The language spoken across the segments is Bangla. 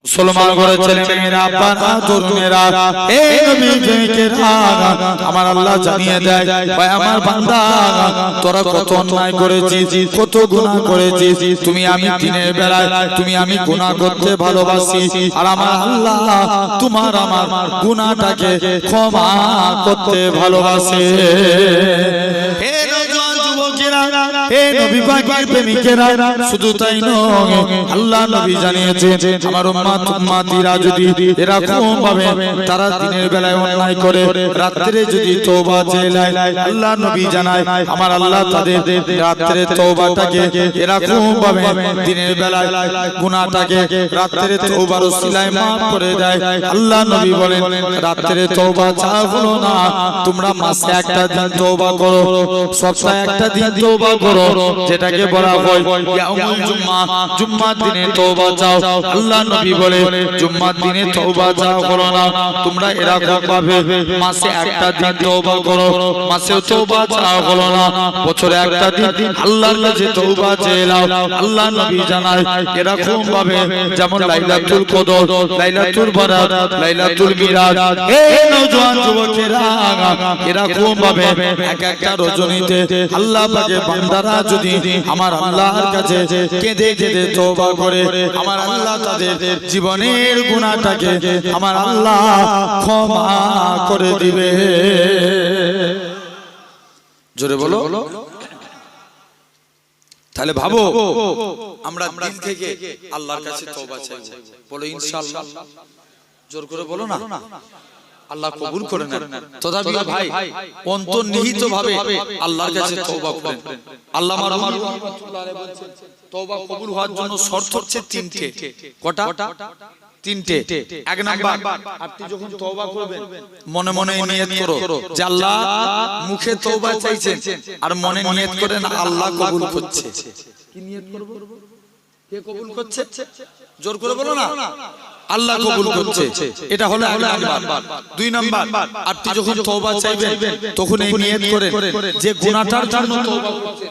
মুসলমান করে ছেলে মেয়েরা বাবা তরুণেরা এই নবী প্রেমিকেরা আমার আল্লাহ জানিয়ে দেয় ভাই আমার বান্দা তোরা কত অন্যায় করেছিস কত গুনাহ করেছিস তুমি আমি দিনের বেলায় তুমি আমি গুনাহ করতে ভালোবাসি আর আমার আল্লাহ তোমার আমার গুনাহটাকে ক্ষমা করতে ভালোবাসে হে নওজোয়ান যুবকেরা হে নবী পাকের প্রেমিকেরা শুধু তাই নয় আল্লাহ নবী জানিয়েছেন আমার উম্মতিরা যদি এরকম ভাবে তারা দিনের বেলায় অন্যায় করে রাতে যদি তওবা চায় আল্লাহ নবী জানায় আমার আল্লাহ তাদের রাতে তওবাটাকে এরকম ভাবে দিনের বেলায় গুনাহটাকে রাতে তওবার ওসিলায় maaf করে দেয় আল্লাহ নবী বলেন রাতে তওবা চাও হলো না তোমরা মাসে একটা দিন তওবা করো সপ্তাহে একটা দিন তওবা করো যেটাকে বলা হয় ইয়াউমুল জুম্মা জুম্মার দিনে তওবা চাও আল্লাহ নবী বলে জুম্মার দিনে তওবা চাও করো না তোমরা এরকম ভাবে মাসে একটা দিন তওবা করো মাসেও তওবা চাও করো না বছরে একটা দিন আল্লাহর কাছে তওবা চেয়ে নাও আল্লাহ নবী জানায় এরকম ভাবে যেমন লাইলাতুল কদর লাইলাতুল বারাত লাইলাতুল মিরাজ এই নওজোয়ান যুবকেরা এরকম ভাবে এক একটা রজনীতে আল্লাহ পাকের বান্দারা যদি আমার আল্লাহর কাছে কেঁদে কেঁদে তওবা করে আমার আল্লাহ তাদের জীবনের গুনাহটাকে আমার আল্লাহ ক্ষমা করে দিবে জোরে বলো তাহলে ভাবো আমরা দিল থেকে আল্লাহর কাছে তওবা চাইবো বলো ইনশাআল্লাহ জোর করে বলো না আল্লাহ কবুল করে নেন তথাপি ভাই অন্তর্নিহিত ভাবে আল্লাহর কাছে তওবা করেন আল্লামা রুমি রাহমাতুল্লাহ আলাইহি বলেন তওবা কবুল হওয়ার জন্য শর্ত হচ্ছে তিনটে কটা তিনটে এক নাম্বার আপনি যখন তওবা করবেন মনে মনে নিয়ত করো যে আল্লাহ মুখে তওবা চাইছেন আর মনে নিয়ত করেন আল্লাহ কবুল করছে কি নিয়ত করব কে কবুল করছে জোর করে বলো না আল্লাহ কবুল করছে এটা হলো এক নাম্বার দুই নাম্বার আপনি যখন তওবা চাইবেন তখন এই নিয়ত করেন যে গুনাহটার জন্য তওবা করছেন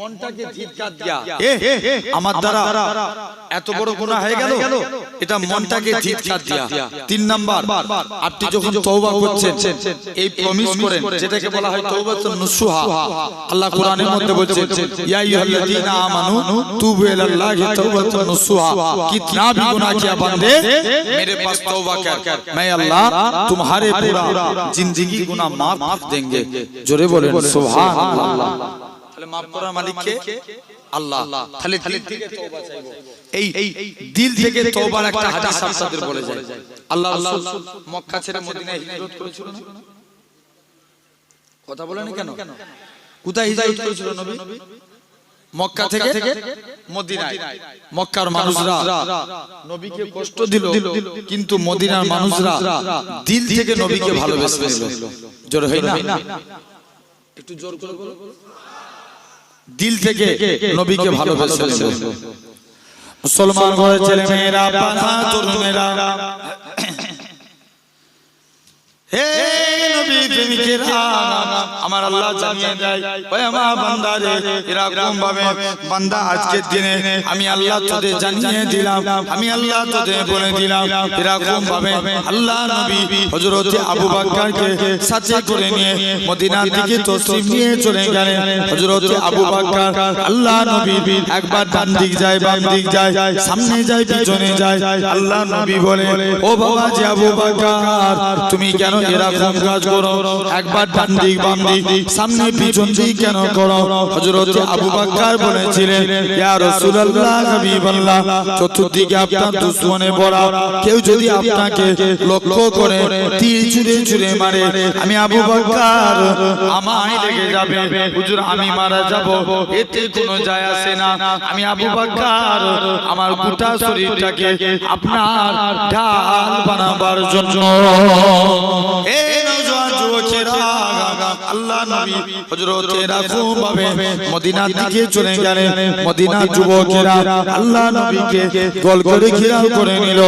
মনটাকে ধিক্কার দিয়া আমার দ্বারা এত বড় গুনাহ হয়ে গেল এটা মনটাকে ধিক্কার দিয়া তিন নাম্বার আপনি যখন তওবা করছেন এই প্রমিস করেন যেটাকে বলা হয় তওবাতুন নুসুহা আল্লাহ কোরআনের মধ্যে বলছেন ইয়া আইয়ুহাল্লাযীনা আমানু তুবু ইলাল্লাহি তাওবাতুন নুসুহা কিतना भी गुनाह किया बंदे मेरे पास तौबा कर मैं अल्लाह तुम्हारे पूरा जिंदगी गुनाह माफ देंगे जोरे बोलें सुभान अल्लाह তাহলে maaf করার মালিক কে আল্লাহ তাহলে দিল থেকে তওবা চাইবো এই দিল থেকে তওবার একটা হাদিস আপনাদের বলে যায় আল্লাহ রাসূল মক্কা ছেড়ে মদিনায় হিজরত করেছিল না কথা বলেন কেন কোথায় হিজরত করেছিল নবী মক্কা থেকে মদিনায় মক্কার মানুষরা নবীকে কষ্ট দিল কিন্তু মদিনার মানুষরা দিল থেকে নবীকে ভালোবেসে নিল জোরে হয় না একটু জোর করে বলো দিল থেকে নবীকে ভালোবেসে নিল মুসলমান ঘরের ছেলে মেয়েরা বাবা তরুণেরা হে নবী প্রেমিকেরা আমার আল্লাহ জানিয়ে দেয় ওই আমার বান্দারে এরকম ভাবে বান্দা আজকের দিনে আমি আল্লাহ তোদের জানিয়ে দিলাম আমি আল্লাহ তোদের বলে দিলাম এরকম ভাবে আল্লাহ নবী হযরত আবু বকরকে সাথে করে নিয়ে মদিনার দিকে তশরিফ নিয়ে চলে গেলেন হযরত আবু বকর আল্লাহ নবী একবার ডান দিক যায় বাম দিক যায় সামনে যায় পিছনে যায় আল্লাহ নবী বলে ও বাবা জি আবু বকর তুমি কেন এরকম কাজ করো একবার ডান দিক বাম দিক সামনে পিছন দিক কেন করো হযরত আবু বকর বলেছিলেন ইয়া রাসূলুল্লাহ হাবিবাল্লাহ চতুর্দিকে আপনার দুশমনে ভরা কেউ যদি আপনাকে লক্ষ্য করে তীর ছুঁড়ে ছুঁড়ে মারে আমি আবু বকর আমায় লেগে যাবে হুজুর আমি মারা যাব এতে কোনো যায় আসে না আমি আবু বকর আমার গোটা শরীরটাকে আপনার ঢাল বানাবার জন্য এই নওজোয়ান যুবকেরা আল্লাহ নবী হযরত এরকম ভাবে মদিনার দিকে চলে গেলেন মদিনার যুবকেরা আল্লাহ নবীকে গোল করে ঘেরাও করে নিল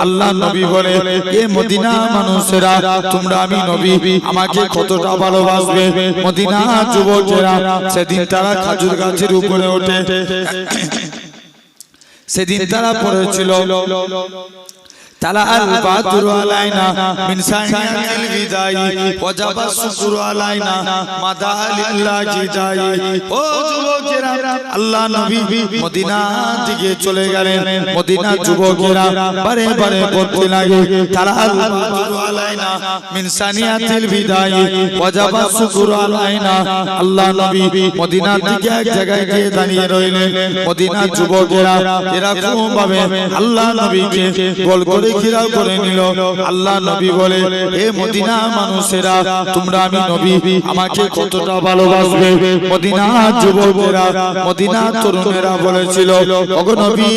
আল্লাহ নবী বলে এ মদিনা মানুষেরা তোমরা আমি নবী আমাকে কতটা ভালোবাসবে মদিনার যুবকেরা সেদিন তারা খেজুর গাছের উপরে ওঠে সেদিন তারা পড়েছিল তালা আল বাদরু আলাইনা মিন সানিয়াতিল বিদাই ওয়াজাবা শুকরু আলাইনা মাদা লিল্লাহি দাই। ও যুবকেরা, আল্লাহ নবী মদিনা দিকে চলে গেলেন। মদিনা যুবকেরা বারে বারে বলতে লাগে তালা আল বাদরু আলাইনা মিন সানিয়াতিল বিদাই ওয়াজাবা শুকরু আলাইনা। আল্লাহ নবী মদিনার দিকে এক জায়গায় গিয়ে দাঁড়িয়ে রইলেন। মদিনার যুবকেরা এরকম ভাবে আল্লাহ নবীকে গোল করে ঘেরাও করে নিল। আল্লাহ নবী বলে, হে মদিনা মানুষেরা, তোমরা আমি নবী আমাকে কতটা ভালোবাসবে। মদিনা যুবকেরা, মদিনা তরুণেরা বলেছিল, ওগো নবী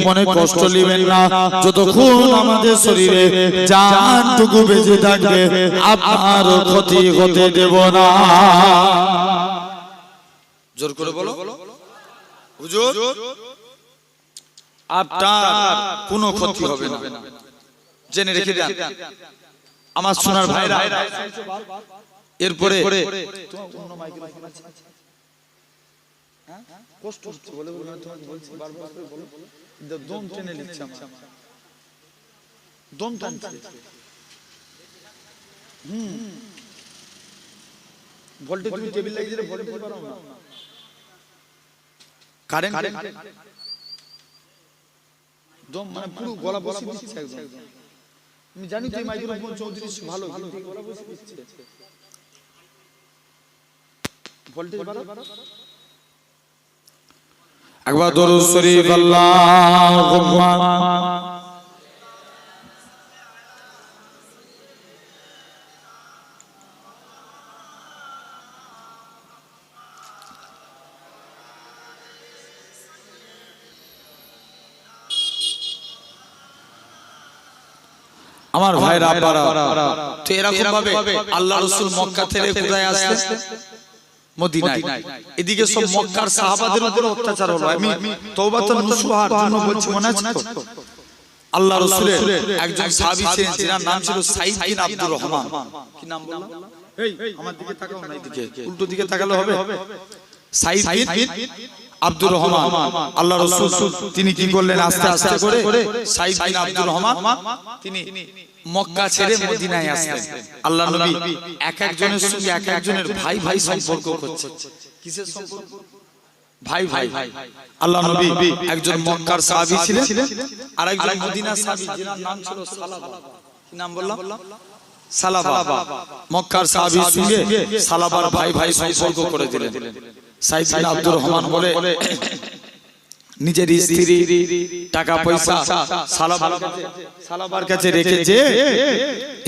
মনে কষ্ট নেবেন না, যতক্ষণ আমাদের শরীরে জানটুকু বেঁচে থাকবে আপনার ক্ষতি হতে দেব না। জোর করে বলো হুজুর, আপনার কোনো ক্ষতি হবে না, জেনে রেখে দেন আমার সোনার ভাইরা। এরপরে কষ্ট হচ্ছে বলে তোমাকে বলছি, বারবার করে বলো, দম টেনে নিচ্ছে, দম টানছে। ভোল্টেজ তুমি টেবিল লাগিয়ে দিলে ভোল্টেজ পারো না, কারেন্ট দম মানে পুরো গলা বসে দিচ্ছে একদম। আমি জানি তো এই মাইক্রোফোন চৌধুরী ভালো, কিন্তু গলা বসে দিচ্ছে। ভোল্টেজ বাড়া, একবার দরুদ শরীফ আল্লাহুম্মা আমার ভাইরা আপনারা তো এরকম ভাবে আল্লাহ রাসূল মক্কা থেকে কোথায় আসলেন? মদিনায়। এদিকে সব মক্কার সাহাবাদের উপর অত্যাচার হলো। আমি তওবাতুন নুসুহার জন্য বলছি, মনে আছে তো? আল্লাহ রাসূলের একজন সাহাবী ছিলেন, যার নাম ছিল সাঈদ বিন আব্দুর রহমান। কি নাম বললাম? এই আমার দিকে তাকাও না, এদিকে উল্টো দিকে তাকালে হবে। সাঈদ বিন আব্দুর রহমান, আল্লাহ রাসূল তিনি কি করলেন, আস্তে আস্তে করে সাঈদ বিন আব্দুর রহমান তিনি মক্কা ছেড়ে মদিনায় আসলেন। আল্লাহ নবী এক একজনের সঙ্গে এক একজনের ভাই ভাই সম্পর্ক করছে। কিসের সম্পর্ক? ভাই ভাই। আল্লাহ নবী একজন মক্কার সাহাবী ছিলেন, আর একজন মদিনার সাহাবী, যার নাম ছিল সালাবা। কি নাম বললাম? সালাবা। মক্কার সাহাবীর সঙ্গে সালাবার ভাই ভাই সম্পর্ক করে দিলেন। সাঈদ বিন আব্দুর রহমান বলে, নিজের স্ত্রী টাকা পয়সা সালাবার কাছে রেখেছে।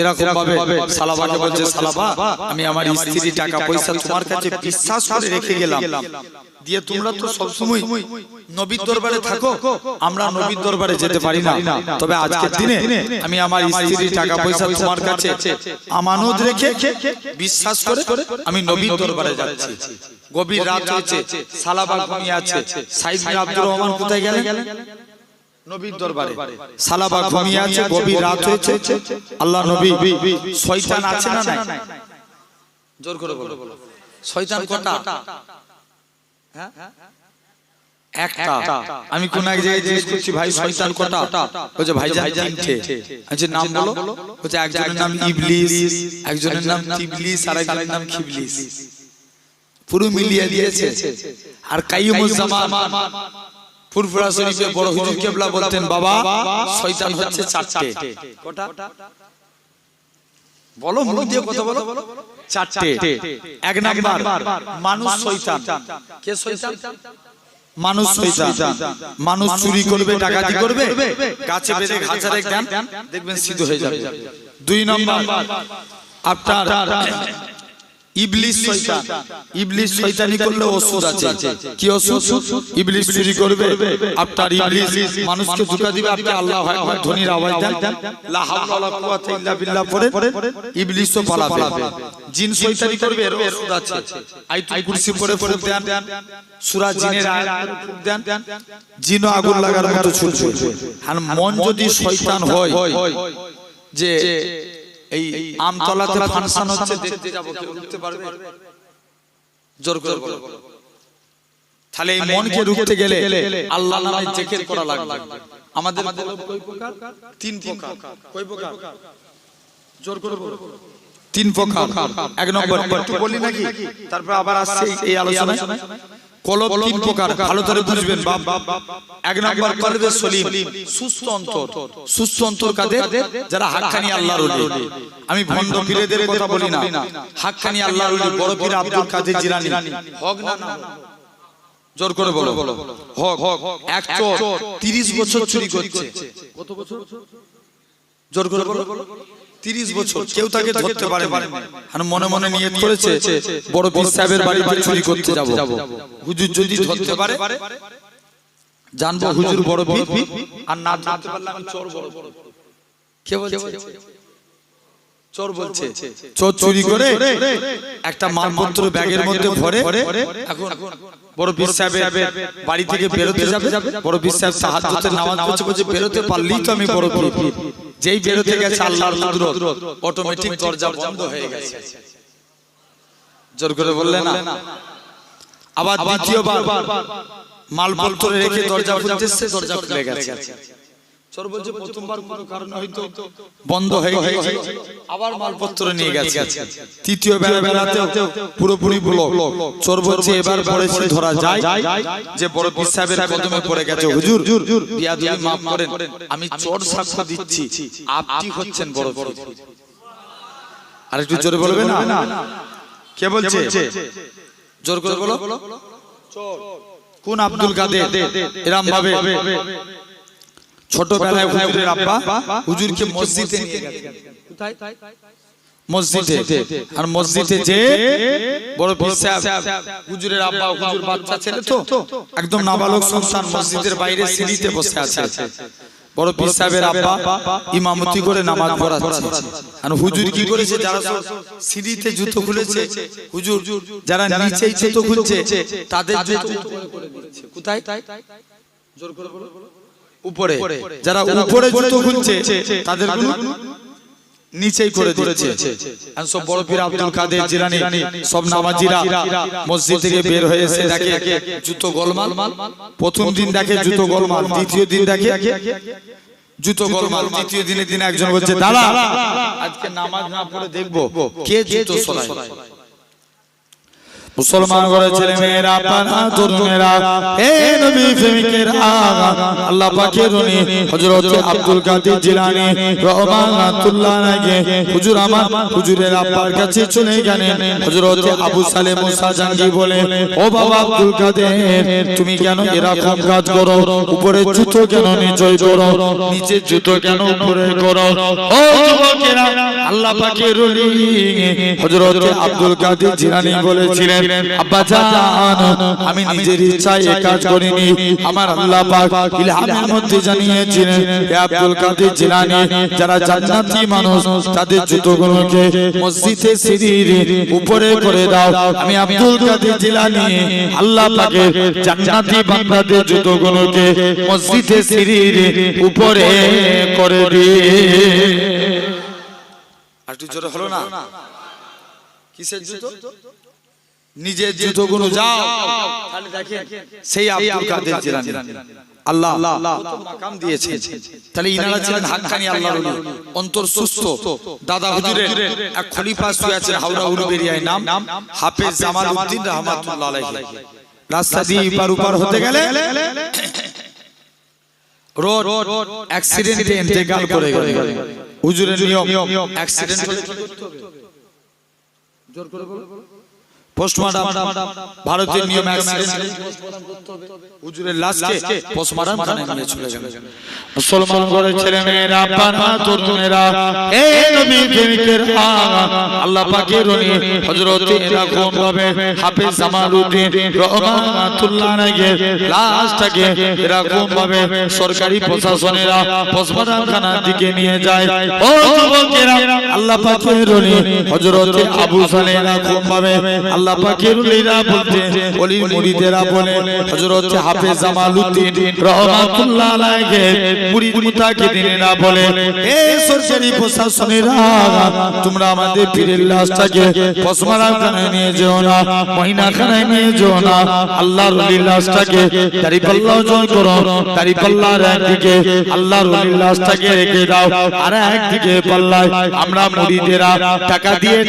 এরকম ভাবে সালাবাকে বলছে, সালাবা আমি আমার স্ত্রী টাকা পয়সা তোমার কাছে বিশ্বাস করে রেখে গেলাম, দিয়ে তোমরা তো সব সময় নবীর দরবারে থাকো, আমরা নবীর দরবারে যেতে পারি না, তবে আজকের দিনে আমি আমার স্ত্রী টাকা পয়সা তোমার কাছে আমানত রেখে বিশ্বাস করে আমি নবীর দরবারে যাচ্ছি। গভীর রাত হয়েছে, সালাবা ঘুমিয়ে আছে। সাঈদ বিন আব্দুর রহমান কোথায় গেলেন? নবীর দরবারে। সালাবা ঘুমিয়ে আছে, গভীর রাত হয়েছে। আল্লাহ নবী, শয়তান আছে না নাই? জোর করে বলো, শয়তান কটা? হ্যাঁ, একটা। আমি কোন এক জায়গায় জিজ্ঞেস করছি, ভাই শয়তান কটা? বলছে ভাইজান তিনটে। আচ্ছা নাম বলো। বলছে একজনের নাম ইবলিস, একজনের নাম তিবলিস, আর একজনের নাম খিবলিস। পুরো মিলিয়ে দিয়েছে। আর কাইয়ুমুজ জামান ফুরফুরা শরীফে বড় হুজুর কেবলা বলতেন, বাবা শয়তান হচ্ছে চারটে। কটা বলো, মুখ দিয়ে কথা বলো। চারটে। এক নাম্বার মানুষ শয়তান। কে শয়তান? মানুষ শয়তান। মানুষ চুরি করবে, ডাকাতি করবে, গাছে বেঁধে ঘাচা রেখে দেন, দেখবেন সিদ্ধ হয়ে যাবে। দুই নাম্বার আপনার ইবলিস শয়তান। ইবলিস শয়তানি করলে ওষুধ আছে। কি ওষুধ? ইবলিস চুরি করবে, আপনার ইবলিস মানুষকে ধোঁকা দিবে, আপনি আল্লাহু আকবার ধ্বনির আওয়াজ দেন, লা হাওলা ওয়ালা কুওয়াতা ইল্লা বিল্লাহ পড়ে, ইবলিসও পালাবে। জিন শয়তানি করবে, এর ওষুধ আছে। আয়াতুল কুরসি পড়ে ফুঁক দেন, সূরা জিনের আয়াত ফুঁক দেন, জিনও আগুন লাগার মতো ছুটবে। আর মন যদি শয়তান হয় যে এই আমতলাতে ফাংশন হচ্ছে, দেখতে যাব, কেউ ঢুকতে পারবে? জোর করে বলো। তাহলে এই মনকে রুখতে গেলে আল্লাহ নামে জিকির করা লাগবে। আমাদের কলব কয় প্রকার? তিন প্রকার। কয় প্রকার? জোর করে বলো। তিন প্রকার। এক নম্বর একটু বলি নাকি, তারপর আবার আসছে এই আলোচনায়। কলব তিন প্রকার, ভালো করে বুঝবেন বাপ। এক নম্বর কলবে সলিম, সুস্থ অন্তর। সুস্থ অন্তর কাদের? যারা হাক্কানি আল্লাহর ওলি। আমি ভণ্ড পীরদের কথা বলি না, হাক্কানি আল্লাহর ওলি। বড় পীর আব্দুল কাদের জিলানী, হক না না? জোর করে বলো। হক। এক চোর 30 বছর চুরি করছে। কত বছর? জোর করে বলো। 30 বছর। কেউ তাকে ধরতে পারে না। আর মনে মনে নিয়ত করেছে বড় পীর সাহেবের বাড়িতে চুরি করতে যাব। হুজুর যদি ধরতে পারে জানবো হুজুর বড় পীর, আর না ধরতে পারলে আমি চোর বড়। কে বলছে? চোর বলছে। চোর চুরি করে একটা মালপত্র ব্যাগের মধ্যে ভরে এখন বড় পীর সাহেবের বাড়ি থেকে বেরোতে যাবে। বড় পীর সাহেব তাহাজ্জুদের নামাজ পড়ছে, বলছে বেরোতে পারলেই তো আমি বড় পীর। যেই বেরোতে গেছে আল্লাহর কুদরত, অটোমেটিক দরজা বন্ধ হয়ে গেছে। জোর করে বললে না? আবার দ্বিতীয়বার মালপত্র রেখে দরজা খুলতেছে, দরজা খুলে গেছে। চোর বলছে প্রথমবার কোনো কারণে হয়তো বন্ধ হয়ে গেছে, আবার মালপত্র নিয়ে গেছে। তৃতীয় বেলাতে পুরোপুরি ব্লক। চোর বলছে এবার পড়েছে ধরা যায় যে বড় পীর সাহেবের কদমে পড়ে গেছে। হুজুর বিয়াদবি মাফ করেন, আমি চোর সাক্ষ্য দিচ্ছি আপনি হচ্ছেন বড় পীর। আর একটু জোরে বলবে না? কে বলছে? জোর করে বলো। চোর কোন? আব্দুল কাদের। এরকম ভাবে ছোটবেলায় হুজুরের আব্বা হুজুরকে মসজিদে নিয়ে গেছে। কোথায়? মসজিদে। আর মসজিদে যে বড় পীর সাহেব হুজুরের আব্বা, হুজুর বাচ্চা ছেলে তো, একদম নাবালক সন্তান, মসজিদের বাইরে সিঁড়িতে বসে আছে। বড় পীর সাহেবের আব্বা ইমামতি করে নামাজ পড়াচ্ছে। আর হুজুর কি করেছে? যারা সিঁড়িতে জুতো খুলেছে, হুজুর যারা নিচেই জুতো খুলছে তাদের জুতো করে দিচ্ছে। কোথায়? জোর করে বলো। উপরে। যারা উপরে জুতো খুলছে তাদের নিচেই করে দিচ্ছে। আর সব বড় পীর আব্দুল কাদের জিলানী সব নামাজিরা মসজিদ থেকে বের হয়ে এসে দেখে জুতো গোলমাল। প্রথম দিন দেখে জুতো গোলমাল, দ্বিতীয় দিন দেখে জুতো গোলমাল, তৃতীয় দিনে একজন বলছে দাদা আজকে নামাজ না পড়ে দেখবো কে জুতো সরায়। মুসলমান ঘরের ছেলে মেয়েরা, পানা তরুণেরা, হে নবী প্রেমিকেরা, আল্লাহ পাকের রনি হযরত আব্দুল কাদের জিলানী রাহমাতুল্লাহ আলাইহি হুজুর আমার হুজুরের আব্বার কাছে চলে গেলেন। হযরত আবু সালে মুসা জাঙ্গি বলে, ও বাবা আব্দুল কাদের, তুমি কেন এরকম কাজ করো? উপরে জুতো কেন নিচে করো? নিচে জুতো কেন উপরে করো? ও যুবকেরা, আল্লাহ পাকের রনি হযরত আব্দুল কাদের জিলানী বলেছিলেন, আব্বা জান আমি নিজের ইচ্ছায় এই কাজ করিনি, আমার আল্লাহ পাক ইলহামের মধ্যে জানিয়েছিলেন হে আব্দুল কাদের জিলানী, যারা জান্নাতি মানুষ তাদের জুতোগুলোকে মসজিদে সিঁড়ির উপরে করে দাও। আমি আব্দুল কাদের জিলানী আল্লাহ পাকের জান্নাতি বান্দাদের জুতোগুলোকে মসজিদে সিঁড়ির উপরে করে দিই। আর একটু জোরে হলো না? কিসের জুতো? নিজের জুতোগুলো যাও। তাহলে দেখেন সেই আব্দুল কাদের জিলানী আল্লাহ কত মাকাম দিয়েছে। তাহলে ইনারা ছিলেন হাক্কানি আল্লাহর ওলি, অন্তর সুস্থ। দাদা হুজুরের এক খলিফা শুয়ে আছেন হাওড়া উলুবেরিয়ায়, নাম হাফেজ জামাল উদ্দিন রাহমাতুল্লাহ আলাইহি। রাস্তা দিয়ে পার উপর হতে গেলে রোড অ্যাক্সিডেন্টে ইন্তেকাল করে গেল। হুজুরের নিয়ম অ্যাক্সিডেন্ট হলে কি করতে হবে? জোর করে বলো। পোস্টমর্টম, ভারতের নিয়ম অ্যাক্সিডেন্ট পোস্টমর্টম করতে হবে। হুজুরের লাশকে পোস্টমর্টম খানে নিয়ে চলে যাবে। মুসলমান ঘরের ছেলে মেয়েরা, পানা তরুণেরা, হে নবী প্রেমিকেরা, আল্লাহ পাকের রনি হযরত এরকম ভাবে হাফেজ জামালউদ্দিন রাহমাতুল্লাহ আলাইহি লাশটাকে এরকম ভাবে সরকারি প্রশাসনেরা পোস্টমর্টম খানার দিকে নিয়ে যায়। ও যুবকেরা, আল্লাহ পাকের রনি হযরত আবু সালে এরকম ভাবে আল্লাহ পাকের ওলিরা বলতে ওলির মুরিদেরা বলে হযরত হাফেজ জামালউদ্দিন রহমাতুল্লাহ আলাইহি মুরিদ মুতাকিদিনেরা বলে এই সরকারি প্রশাসনেরা তোমরা আমাদের পীরের লাশটাকে পশমারাখানায় নিয়ে যেও না, মহিনাখানায় নিয়ে যেও না। আল্লাহর ওলির লাশটাকে দাড়িপাল্লা জয় করো, দাড়িপাল্লার একদিকে আল্লাহর ওলির লাশটাকে রেখে দাও, আর একদিকে পাল্লায় আমরা মুরিদেরা টাকা দিয়ে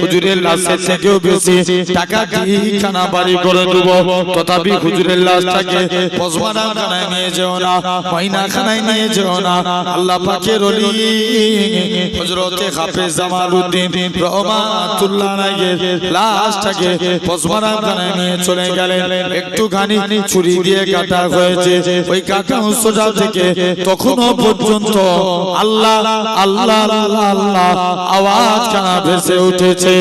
হুজুরের লাশের থেকেও বেশি টাকা দিয়ে খানা বাড়ি করে দেব। তথাপি হুজুরের লাশটাকে পশমারাখানায় নিয়ে যেও না, মহিনাখানায় নিয়ে যেও না। আল্লাহ পাকের ওলি হযরত হাফেজ জামালউদ্দিন রহমাতুল্লাহ আলাইহি লাশটাকে পশমারাখানায় নিয়ে চলে গেলেন। একটুখানি ছুরি দিয়ে কাটা হয়েছে, ওই কাটা সোজা থেকে তখনও পর্যন্ত আল্লাহ আল্লাহ আল্লাহ আল্লাহ আওয়াজ কানা ভেসে উঠেছে।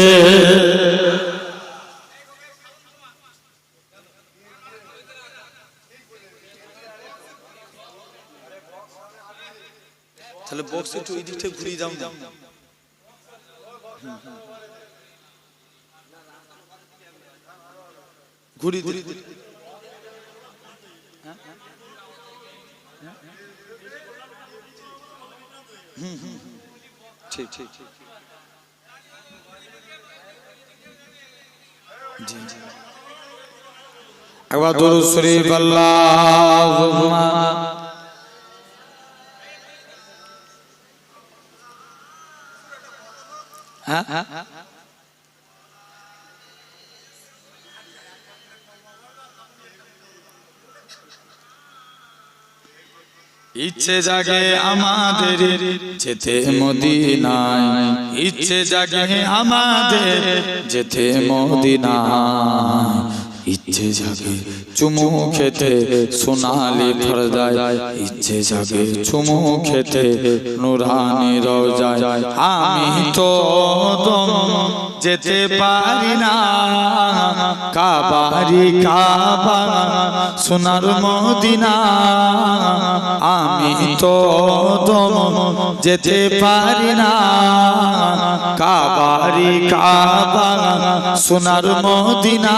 তাহলে বক্স একটু এই দিকটা ঘুরিয়ে দাও না, ঘুরি ঘুরি ঠিক ঠিক ঠিক জি জি একবার দুরূদ শরীফ আল্লাহুম্মা ইচ্ছে জাগে আমাদের যেতে মদিনায়, ইচ্ছে জাগে আমাদের যেতে মদিনায়, ইচ্ছে জাগে চুমু খেতে সোনালি পর্দায়, ইচ্ছে জাগে চুমু খেতে নুরানি রওজায়। আমি তো যেতে পারি না কাবারি কাবা সোনার মদিনা, আমি তো যেতে পারি না কাবারি কাবা সোনার মদিনা।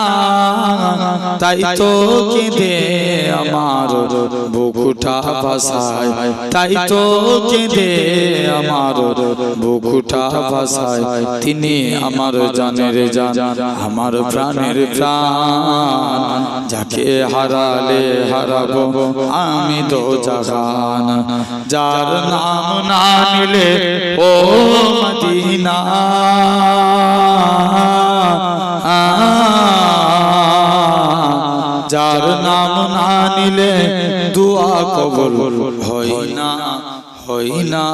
তাই তো কেঁদে আমার বুকুটা ভাসায়, তাই তো কেঁদে আমার বুকুটা ভাসায়। তিনি আমার জানের জান, আমার প্রাণের প্রাণ, যাকে হারালে হারাবো আমি তো জাহান। যার নাম না নিলে ও মদিনা, যার নাম না নিলে দুআ কবুল হয় না, হয় না।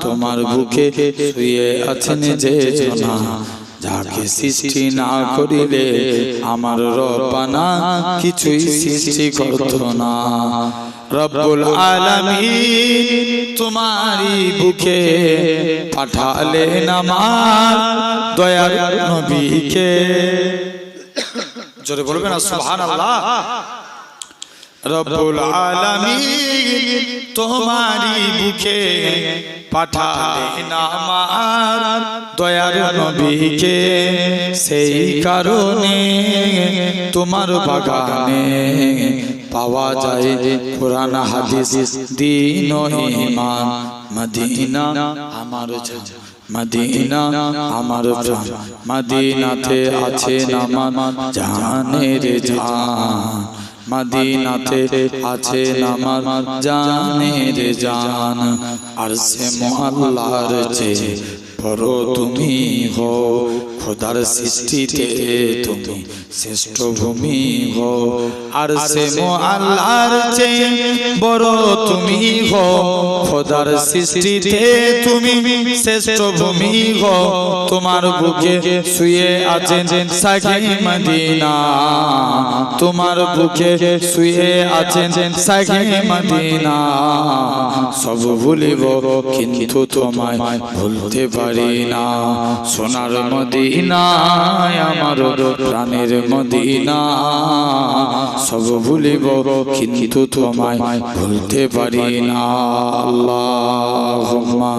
তোমার বুকে শুয়ে আছেন যে জনা, যাকে সৃষ্টি না করিলে আমার রব্বানা কিছুই সৃষ্টি করত না। রব্বুল আলামিন তোমারই বুকে পাঠালেন আমার দয়ার নবীকে। জোরে বলবেন না সুবহানাল্লাহ। রব্বুল আলামিন তোমারই বুকে পাঠালেন আমার দয়ার নবীকে। সেই কারণে তোমার বাগানে পাওয়া যায় কোরআন হাদিস দ্বীন ও ঈমান। মদিনা আমার জান, মদিনা আমার প্রাণ, মদিনাতে আছে নামান জানের জান, মদিনাতে আছে নামান জানের জান। আরশে মুআল্লার চেয়ে বড় তুমি হো, খোদার সৃষ্টিতে তুমি শ্রেষ্ঠ ভূমি হো। আরশে মুআল্লার চেয়ে বড় তুমি হো, খোদার সৃষ্টিতে তুমি শ্রেষ্ঠ ভূমি হো। তোমার বুকে শুয়ে আছেন সাকি মদিনা, তোমার বুকে শুয়ে আছেন সাকি মদিনা। সব ভুলিব কিন্তু তোমায় ভুলতে পারি না। সোনার মদিনা আমার প্রাণের মদিনা, সব ভুলিব কিন্তু তোমায় ভুলতে পারি না। আল্লাহুম্মা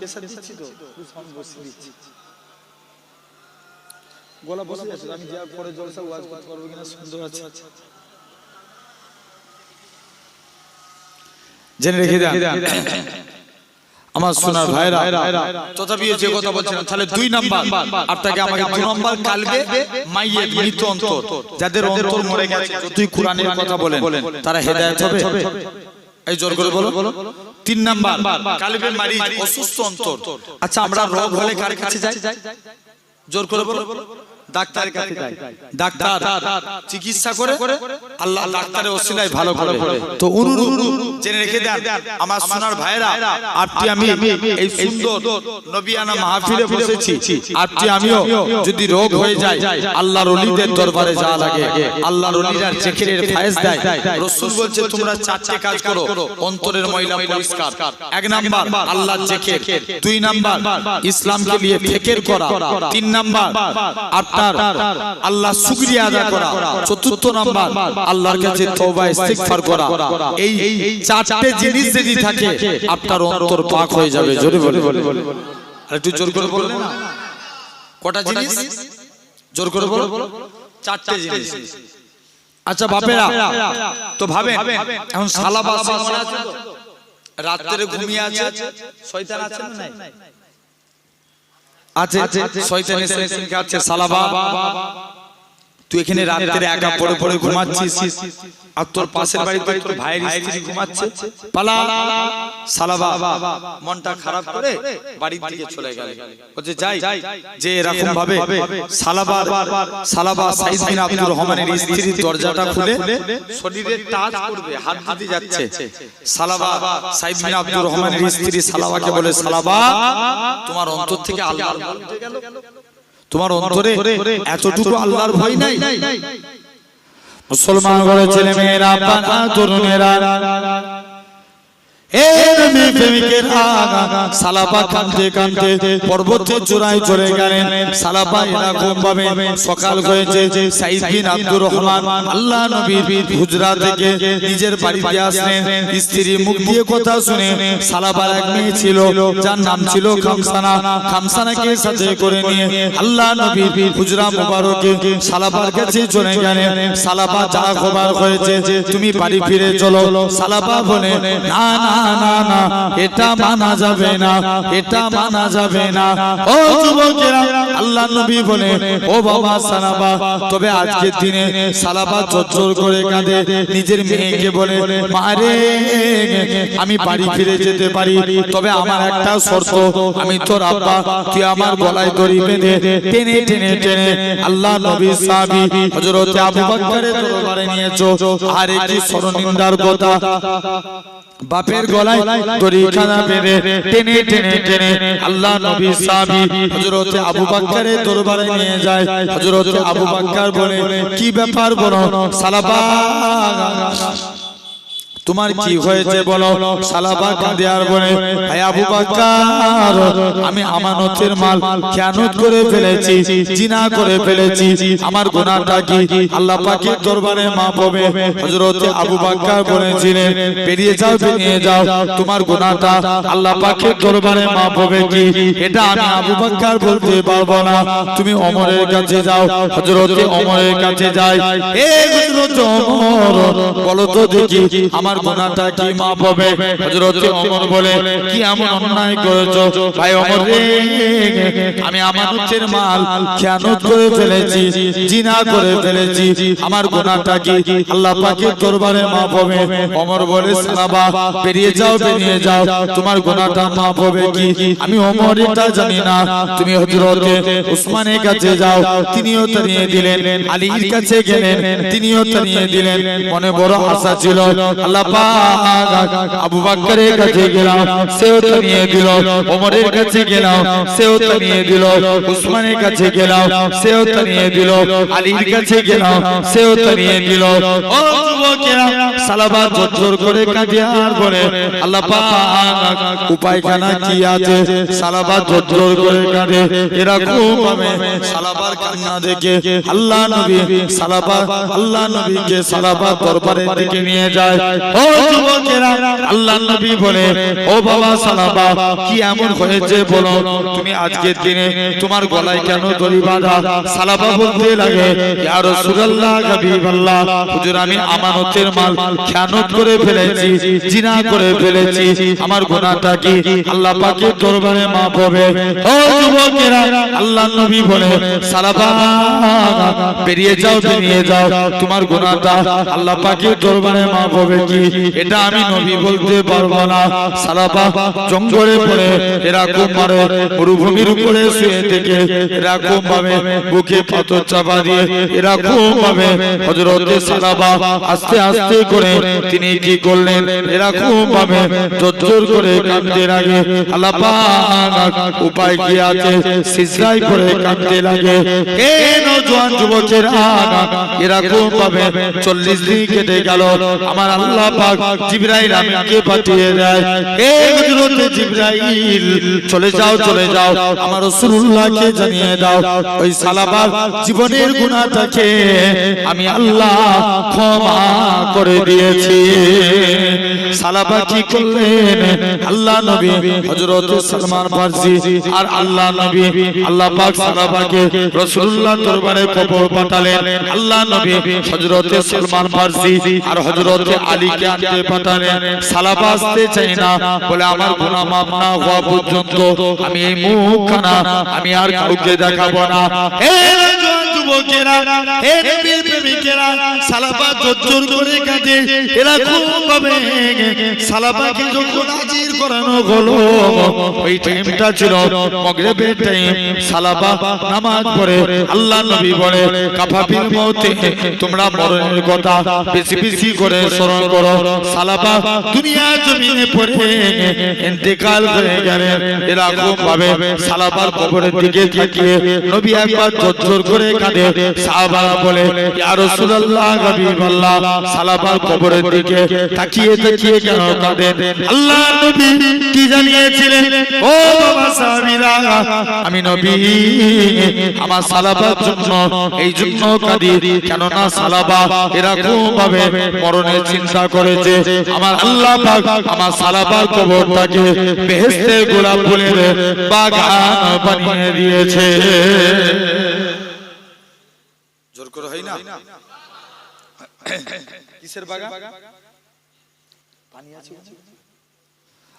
প্রেসার দিচ্ছি তো সাউন্ড বসিয়ে দিচ্ছি গলা বসে যাচ্ছে আমি যাওয়ার পরে জলসা ওয়াজ করতে পারবো কিনা সুন্দর আছে জেনে রেখে দেন আমার সোনার ভাইরা তথাপি যে কথা বলছিলাম তাহলে 2 নাম্বার আপনাকে আমাকে 2 নাম্বার কালবে মাইয়ে মৃত অন্তর যাদের অন্তর মরে গেছে যতই কোরআনের কথা বলেন তারা হেদায়েত হবে এই জোর করে বলো 3 নাম্বার কালবে মারিজ অসুস্থ অন্তর আচ্ছা আমরা রোগ হলে কার কাছে যাই জোর করে বলো ডাক্তারের কাছে যাই ডাক্তার চিকিৎসা করে আল্লাহ ডাক্তারের ওসিলায় ভালো করে তো অনুরূপ জেনে রেখে দেন আমার সোনার ভাইরা আপনি আমি এই সুন্দর নবিয়ানা মাহফিলে বসেছি আপনি আমিও যদি রোগ হয়ে যায় আল্লাহর ওলিদের দরবারে যাওয়া লাগে আল্লাহর ওলিরা জিকিরের ফায়েজ দেয় রাসূল বলছে তোমরা 4টি কাজ করো অন্তরের ময়লা পরিষ্কার 1 নাম্বার আল্লাহর জিকির 2 নাম্বার ইসলামকে নিয়ে ফিকির করা 3 নাম্বার আল্লাহ শুকরিয়া আদা করা 4th নাম্বার আল্লাহর কাছে তওবা ইস্তিগফার করা এই 4টে জিনিস যদি থাকে আপনার অন্তর পাক হয়ে যাবে জোরে বলে আর একটু জোর করে বলুন না কটা জিনিস জোর করে বলো 4টে জিনিস আচ্ছা বাপেরা তো ভাবেন এখন সালাবা মনে আছে তো রাতে ঘুমিয়ে আছে শয়তান আছে না নাই আছে শয়তান এসে আছে সালাবা তুই এখানে রাতে একা পড়ে পড়ে ঘুমাচ্ছিস আর তোর পাশের বাড়িতে তোর ভাইয়ের স্ত্রী ঘুমাচ্ছে পালা সালাবা মনটা খারাপ করে বাড়ির দিকে চলে গেল বলছে যাই যে এরকম ভাবে সালাবা সাইদ বিন আব্দুর রহমানের স্ত্রীর দরজাটা খুলে শরীরে টাচ করবে হাত দিতে যাচ্ছে সালাবা সাইদ বিন আব্দুর রহমানের স্ত্রী সালাবাকে বলে সালাবা তোমার অন্তর থেকে আল্লাহর ভয় উঠে গেল তোমার অন্তরে এতটুকু আল্লাহর ভয় নাই মুসলমান ঘরের ছেলে মেয়েরা পানা তরুণেরা সালাবা কাঁদতে কাঁদতে পর্বতের চূড়ায় চলে গেলেন সালাবা এরকম ভাবে সকাল হয়েছে সাইদ বিন আব্দুর রহমান আল্লাহ নবীর হুজরা থেকে নিজের বাড়িতে আসলেন স্ত্রী মুখ দিয়ে কথা শুনে সালাবার এক মেয়ে ছিল যার নাম ছিল খামসানা খামসানাকে সাথে করে নিয়ে আল্লাহ নবীর হুজরা মোবারকে সালাবার কাছে চলে গেলেন সালাবা যা খবর হয়েছে তুমি বাড়ি ফিরে চলো সালাবা বলে না না না না এটা মানা যাবে না এটা মানা যাবে না ও যুবকেরা আল্লাহ নবী বলে ও বাবা সালাবা তবে আজকের দিনে সালাবা চচ্চর করে কাঁদে নিজের মেয়েকে বলে মারে আমি বাড়ি ফিরে যেতে পারি তবে আমার একটা শর্ত আমি তোর আব্বা তুই আমার গলায় দড়ি বেঁধে টেনে টেনে টেনে আল্লাহ নবী সাহাবী হযরত আবু বকরের দরবারে নিয়েছো আর একটি শরণিন্দার কথা বাপের গলায় দড়ি খানা বেঁধে টেনে টেনে টেনে আল্লাহ নবী সাহাবী হযরত আবু বকরের দরবারে নিয়ে যায় হযরত আবু বকর বলে কি ব্যাপার বলো সালাবা তোমার কি হয়েছে বলো সালাবা কাঁদে আর বলে হে আবু বকর আমি আমানতের মাল খেয়ানত করে ফেলেছি জিনা করে ফেলেছি আমার গুনাহটা কি আল্লাহ পাকের দরবারে মাফ হবে হযরত আবু বকর বলেছিলেন বেরিয়ে যাও তোমার গুনাহটা আল্লাহ পাকের দরবারে মাফ হবে কি এটা আমি আবু বকর বলতে পারবো না তুমি ওমরের কাছে যাও হযরত ওমরের কাছে যাই হে হযরত ওমর বলো তো দেখি আমার গুনাহটা কি মাফ হবে হযরত ওমর বলে কি এমন অন্যায় করেছো ভাই ওমর রে আমি আমানতের মাল খেয়ানত করে ফেলেছি জিনা করে ফেলেছি আমার গুনাহটা কি আল্লাহ পাকের দরবারে মাফ হবে ওমর বলে সাহাবা বেরিয়ে যাও তোমার গুনাহটা মাফ হবে কি আমি ওমর এটা জানি না তুমি হযরত উসমানের কাছে যাও তিনিও তাড়িয়ে দিলেন আলীর কাছে গেলেন তিনিও তাড়িয়ে দিলেন মনে বড় আশা ছিল আল্লাহ আবু বকরের কাছে গেলাম সেও তাড়িয়ে দিল ওমরের কাছে গেলাম সেও তাড়িয়ে দিল উসমানের কাছে গেলাম সেও তাড়িয়ে দিল আলীর কাছে গেলাম সেও তাড়িয়ে দিল ও যুবকেরা সালাবা জোর করে কাঁদে আর বলে আল্লাহ পাক উপায়খানা কি আছে সালাবা জোর করে কাঁদে এরকম ভাবে সালাবার কান্না দেখে আল্লাহ নবীকে সালাবার দরবারে ডেকে নিয়ে যায় ও যুবকেরা আল্লাহর নবী বলে ও বাবা সালাবা কি এমন হয়েছে বলো তুমি আজকের দিনে তোমার গলায় কেন দড়ি বাঁধা সালাবা বলতে লাগে ইয়া রাসূলুল্লাহ হাবিবাল্লাহ হুজুর আমি আমানতের মাল খেয়ানত করে ফেলেছি জিনা করে ফেলেছি আমার গুনাহটা কি আল্লাহ পাকের দরবারে মাফ হবে ও যুবকেরা আল্লাহর নবী বলে সালাবা বেরিয়ে যাও বেরিয়ে যাও তোমার গুনাহটা আল্লাহ পাকের দরবারে মাফ হবে কি এটা আমি নবী বলতে পারবো না সালাবা জঙ্গলে পড়ে এরকম মারে মরুভূমির উপরে শুয়ে থেকে এরকম ভাবে বুকে পাথর চাপা দিয়ে এরকম ভাবে হযরত সালাবা আস্তে আস্তে করে তিনি কি করলেন এরকম ভাবে জোর করে কাঁদতে লাগে আল্লাহ পাক উপায় কি আছে সিজদায় পড়ে কাঁদতে লাগে হে নওজোয়ান যুবকেরা এরকম ভাবে 40 দিন কেটে গেল আমার আল্লাহ পাক জিবরাইল আমিনকে পাঠিয়ে দেয় হে হযরত জিবরাইল চলে যাও আমার রাসূলুল্লাহকে জানিয়ে দাও ওই সালাবার জীবনের গুনাহটাকে আমি আল্লাহ ক্ষমা করে দিয়েছি সালাবা কি করলেন আল্লাহ নবী হযরত সালমান ফারসি আর আল্লাহ নবী আল্লাহ পাক সালাবাকে রাসূলুল্লাহ দরবারে খবর পাঠালেন আল্লাহ নবী হযরত সালমান ফারসি আর হযরত আলীকে আনতে পাঠালেন সালাবা আসতে চাই না বলে আমার গুনাহ মাফ না হওয়া পর্যন্ত আমি এই মুখখানা আমি আর কাউকে দেখাবো না হে যুবকেরা হে নবীর প্রেমিকেরা সালাবা জোর করে কাঁদে এরকম ভাবে সালাবাকে যখন হাজির করানো হলো ওই টাইমটা ছিল মাগরিবের টাইম সালাবা নামাজ পড়ে আল্লাহর নবী বলে কাফাফির মউতে তোমরা মরণের কথা বেশি বেশি করে স্মরণ করো সালাবা দুনিয়া জমিনে পড়ে ইন্তেকাল করে গেলেন এরকম ভাবে সালাবার কবরের দিকে তাকিয়ে নবী একবার জোর করে কাঁদে সাহাবারা বলে ইয়া রাসূলুল্লাহ হাবিবাল্লাহ সালাবার কবরের দিকে তাকিয়ে কেন কাঁদেন আল্লাহর নবী কি জানিয়েছিলেন ও বাবা সাহাবীরা আমি নবী আমার সালাবার জন্য এই জন্য কাঁদি কেন না সালাবা এরকম ভাবে মরণের চিন্তা করেছে আমার আল্লাহ পাক আমার সালাবার কবরটাকে বেহেশতের গোলাপ ফুলের বাগান বানিয়ে দিয়েছে জোর করে হয় না কিসের বাগান পানি আছে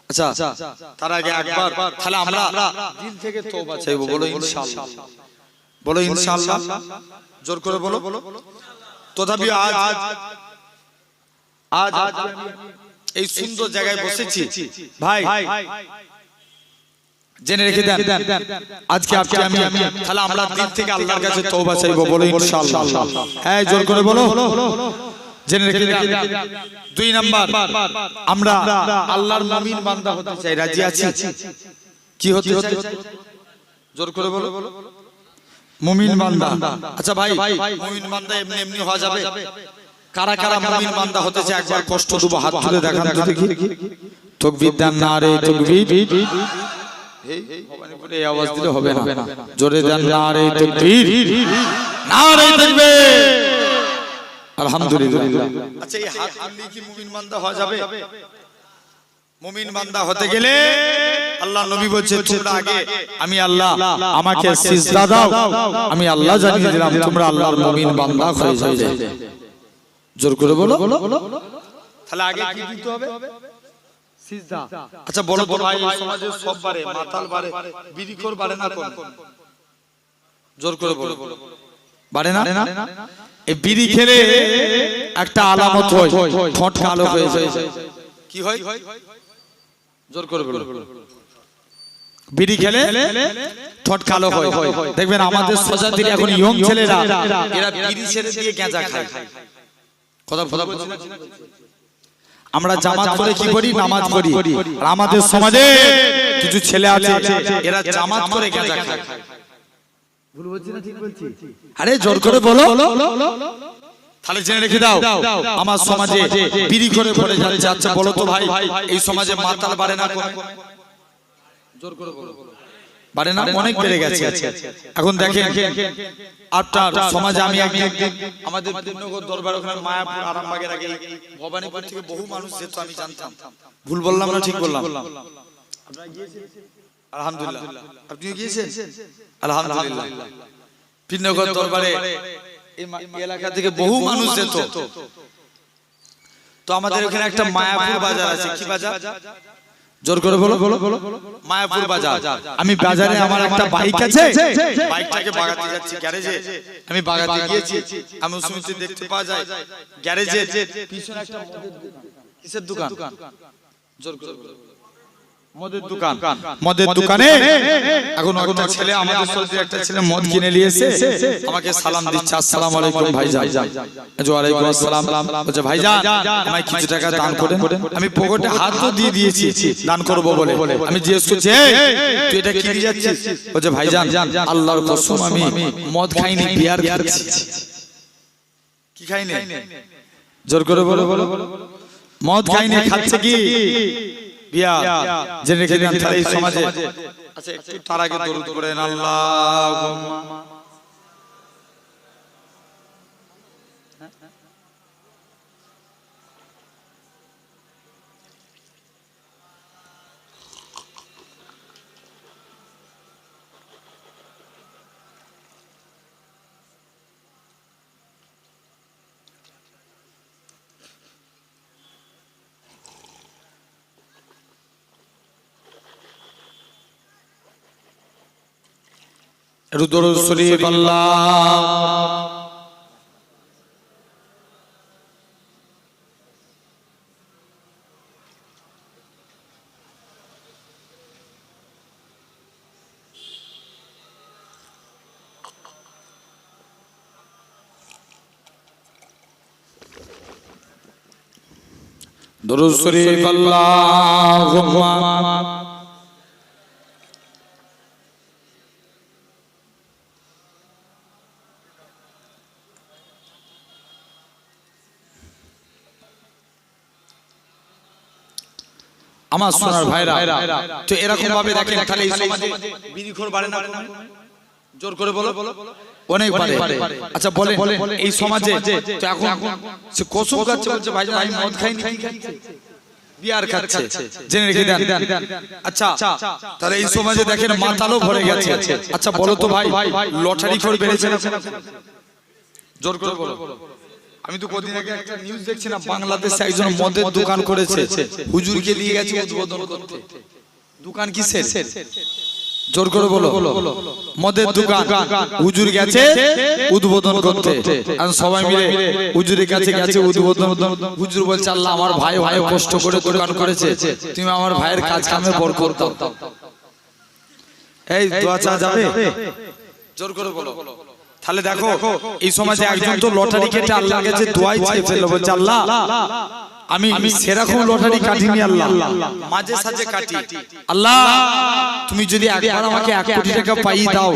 আচ্ছা তার আগে একবার তাহলে আমরা দিল থেকে তওবা চাইবো বলো ইনশাআল্লাহ বলো ইনশাআল্লাহ জোর করে বলো তথাপি আজ এই সুন্দর জায়গায় বসেছি ভাই জেনে রেখে দেন আজকে আমি তাহলে আমরা দিল থেকে আল্লাহর কাছে তওবা চাইবো বলো ইনশাআল্লাহ হ্যাঁ জোর করে বলো জেনে রেখে দেন 2 নাম্বার আমরা আল্লাহর মুমিন বান্দা হতে চাই রাজি আছি কি হতে জোর করে বলো মুমিন বান্দা আচ্ছা ভাই মুমিন বান্দা এমনি হওয়া যাবে কারা কারা মুমিন বান্দা হতে চায় একবার কষ্ট দেব হাত তুলে দেখান তো দেখি তাকবীর দেন নারে তাকবীর ভবানীপুরে এই আওয়াজ দিলে হবে না জোরে দেন নারে তাকবীর নারে তাকবীর আলহামদুলিল্লাহ আচ্ছা এই হাত তুললে কি মুমিন বান্দা হওয়া যাবে মুমিন বান্দা হতে গেলে আল্লাহ নবী বলছে তোমরা আগে আমি আল্লাহ আমাকে সিজদা দাও আমি আল্লাহ জানিয়ে দিলাম তোমরা আল্লাহর মুমিন বান্দা হয়ে যাবে জোর করে বলো তাহলে আগে কি দিতে হবে সিজদা আচ্ছা বলো তো ভাই এই সমাজে সব বারে মাতাল বারে বিড়িখোর বারে না কোন জোর করে বলো বারে না এই বিড়ি খেলে একটা আলামত হয় ঠোঁট কালো হয়ে যায় কি হয় জোর করে বলো বিড়ি খেলে ঠোঁট কালো হয় দেখবেন আমাদের সোসাইটির এখন ইয়ং ছেলেরা এরা বিড়ি ছেড়ে দিয়ে গাঁজা খায় কথা বলছি না আমরা জামাত করে কি করি নামাজ পড়ি আর আমাদের সমাজে কিছু ছেলে আছে এরা জামাত করে গাঁজা খায় ভুল বলছি না ঠিক বলছি আরে জোর করে বলো তাহলে জেনে রেখে দাও আমার সমাজে বিড়ি করে পড়ে যাচ্ছে আচ্ছা বলো তো ভাই এই সমাজে মাতাল বাড়ে না কোন জোর করে বলো বাড়ে না, অনেক বেড়ে গেছে। এখন দেখেন আপনার সমাজে আমি একদিন আমাদের পূর্ণগর দরবার ওখানে মায়াপুর আরামবাগের আগে ভবানীপুর থেকে বহু মানুষ যেত, আমি জানতাম। ভুল বললাম না ঠিক বললাম? আপনারা গিয়েছেন? আলহামদুলিল্লাহ। আপনিও গিয়েছেন? আলহামদুলিল্লাহ। পূর্ণগর দরবারে এই এলাকা থেকে বহু মানুষ যেত। তো আমাদের ওখানে একটা মায়াপুর বাজার আছে। কি বাজার? জোর করে বলো। মায়াপুর বাজার। আমি বাজারে আমার একটা বাইক আছে, বাইকটাকে বাগাতে যাচ্ছি গ্যারেজে। আমি বাগাতে গিয়েছি, আমি শুনছি দেখতে পাওয়া যায় গ্যারেজে পিছনে একটা কিসের দোকান? জোর করে বলো। মদের দোকান। মদের দোকানে এখন একটা ছেলে, আমাদের সৌদি একটা ছেলে মদ কিনে নিয়ে এসে আমাকে সালাম দিচ্ছে, আসসালামু আলাইকুম ভাইজান। ওয়া আলাইকুম আসসালাম। বলছে ভাইজান আমায় কিছু টাকা দান করেন। আমি পকেটে হাত তো দিয়ে দিয়েছি দান করব বলে। আমি জিজ্ঞেস করছি তুই এটা কি নিয়ে যাচ্ছিস? বলছে ভাইজান আল্লাহর কসম আমি মদ খাইনি, বিয়ার খাচ্ছি। কি খাইনি? জোর করে বলো। মদ খাইনি, খাচ্ছে কি? বিয়ার। জেনে রেখে দেন তাহলে এই সমাজে। আচ্ছা একটু তার আগে দরুদ পড়েন আল্লাহুম্মা দরুদ শরীফ আল্লাহ। দরুদ শরীফ আল্লাহুম্মা আমার সোনার ভাইরা। তো এরকম ভাবে দেখেন তাহলে এই সমাজে বিড়িখোর বাড়ে না? জোর করে বলো। অনেক বাড়ে। আচ্ছা বলে এই সমাজে তো এখন সে কসম খাচ্ছে, বলছে ভাইজান আমি মদ খাইনি, কি খাচ্ছে? বিয়ার খাচ্ছে। জেনে রেখে দেন। আচ্ছা তাহলে এই সমাজে দেখেন মাতালও ভরে গেছে। আচ্ছা বলো তো ভাই লটারি খোর বেড়েছে না? জোর করে বলো। আমি তো কদিন আগে একটা নিউজ দেখছিলাম, বাংলাদেশে একজন মদের দোকান করেছে, হুজুরকে নিয়ে গেছে উদ্বোধন করতে। দোকান কিসের? জোর করে বলো। মদের দোকান। হুজুর গেছে উদ্বোধন করতে, আর সবাই মিলে হুজুরের কাছে গেছে উদ্বোধন। হুজুর বলছে আল্লাহ আমার ভাই কষ্ট করে দোকান করেছে, তুমি আমার ভাইয়ের কাজ কামে বরকত দাও। এই দোয়া চা যাবে? জোর করে বলো। তাহলে দেখো এই সমাজে একজন তো লটারি কেটে আল্লাহর কাছে দোয়াই চেয়ে ফেললো, বলছে আল্লাহ আমি সেরকম লটারি কাটিনি, আল্লাহ মাঝে সাঝে কাটি, আল্লাহ তুমি যদি একবার আমাকে 1 কোটি টাকা পাই দাও,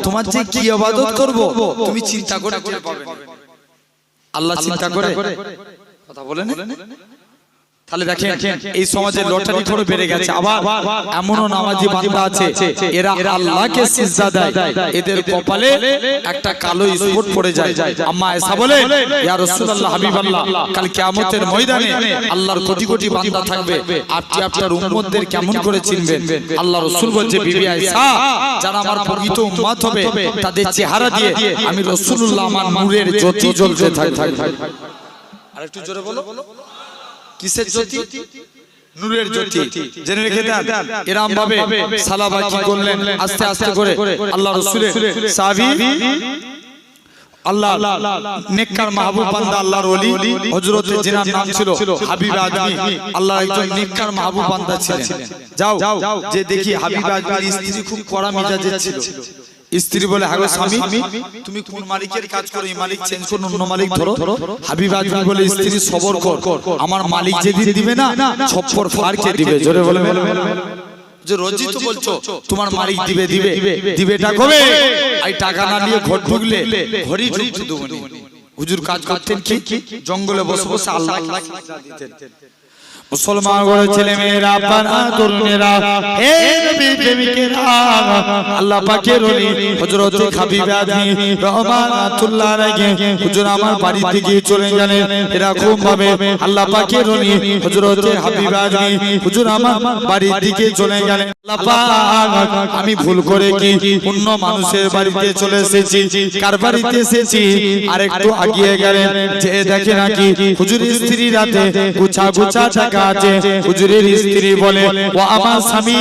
তোমার যে কি ইবাদত করব তুমি চিন্তা করে পাবে। আল্লাহ চিন্তা করে কথা বলেন। তাহলে দেখেন এই সমাজে লটারি খোর বেড়ে গেছে। আবার এমনও নামাজি বান্দা আছে এরা আল্লাহকে সিজদা দেয়, এদের কপালে একটা কালো স্পট পড়ে যায়। আম্মা আয়েশা বলে ইয়া রাসূলুল্লাহ হাবিবাল্লাহ কাল কিয়ামতের ময়দানে আল্লাহর কোটি কোটি বান্দা থাকবে, আপনি আপনার উম্মতদের কেমন করে চিনবেন? আল্লাহ রাসূল বলছে বিবি আয়েশা যারা আমার প্রকৃত উম্মত হবে তাদের চেহারা দিয়ে আমি রাসূলুল্লাহ আমার নূরের জ্যোতি জ্বলতে থাকবে। আরেকটু জোরে বলো। কিসের জ্যোতি? নূরের জ্যোতি। জেনে রেখে দেন এরকম ভাবে সাহাবা কি করলেন, আস্তে আস্তে করে আল্লাহ রাসূলের সাহাবী আল্লাহ নেককার মাহবুব বান্দা আল্লাহর ওলি হযরত জিনার নাম ছিল হাবিব আজমি। আল্লাহর একজন নেককার মাহবুব বান্দা ছিলেন। যাও যে দেখি হাবিব আজমির স্ত্রী খুব কড়া মেজাজের ছিল। স্ত্রী বলে হাগো স্বামী তুমি কোন মালিকের কাজ করো, এই মালিক চেঞ্জ করো, অন্য মালিক ধরো। হাবিব আজমি বলে স্ত্রী সবর কর, আমার মালিক যেদিন দিবে না ছপ্পর ফাড়কে দিবে। জোরে বলে যে রোজই তো বলছো তোমার মালিক দিবে দিবে দিবেটা কবে? এই টাকা না নিয়ে ঘর ঢুকলে ঘরই ঢুকতে দেবনি। হুজুর কাজ করতেন কি? জঙ্গলে বসে বসে আল্লাহ দিতেন। মুসলমান ঘরের ছেলে মেয়েরা, আব্বারা, তরুণেরা, হে নবী প্রেমিকেরা, আল্লাহ পাকের ওলি হযরত হাবিব আজমি রহমাতুল্লাহ আলাইহি হুজুর আমার বাড়ি থেকে চলে গেলেন এরকম ভাবে। আল্লাহ পাকের ওলি হযরত হাবিব আজমি হুজুর আমার বাড়ি থেকে চলে গেলেন। আল্লাহ পাক, আমি ভুল করে কি অন্য মানুষের বাড়িতে চলে এসেছি, কার বাড়িতে এসেছি আর একটু আগিয়ে গেলেন, যে দেখে নাকি হুজুরের স্ত্রী রাতে গুছা গুছা টাকা আছে। হুজুরের স্ত্রী বলে, ও আমার স্বামী,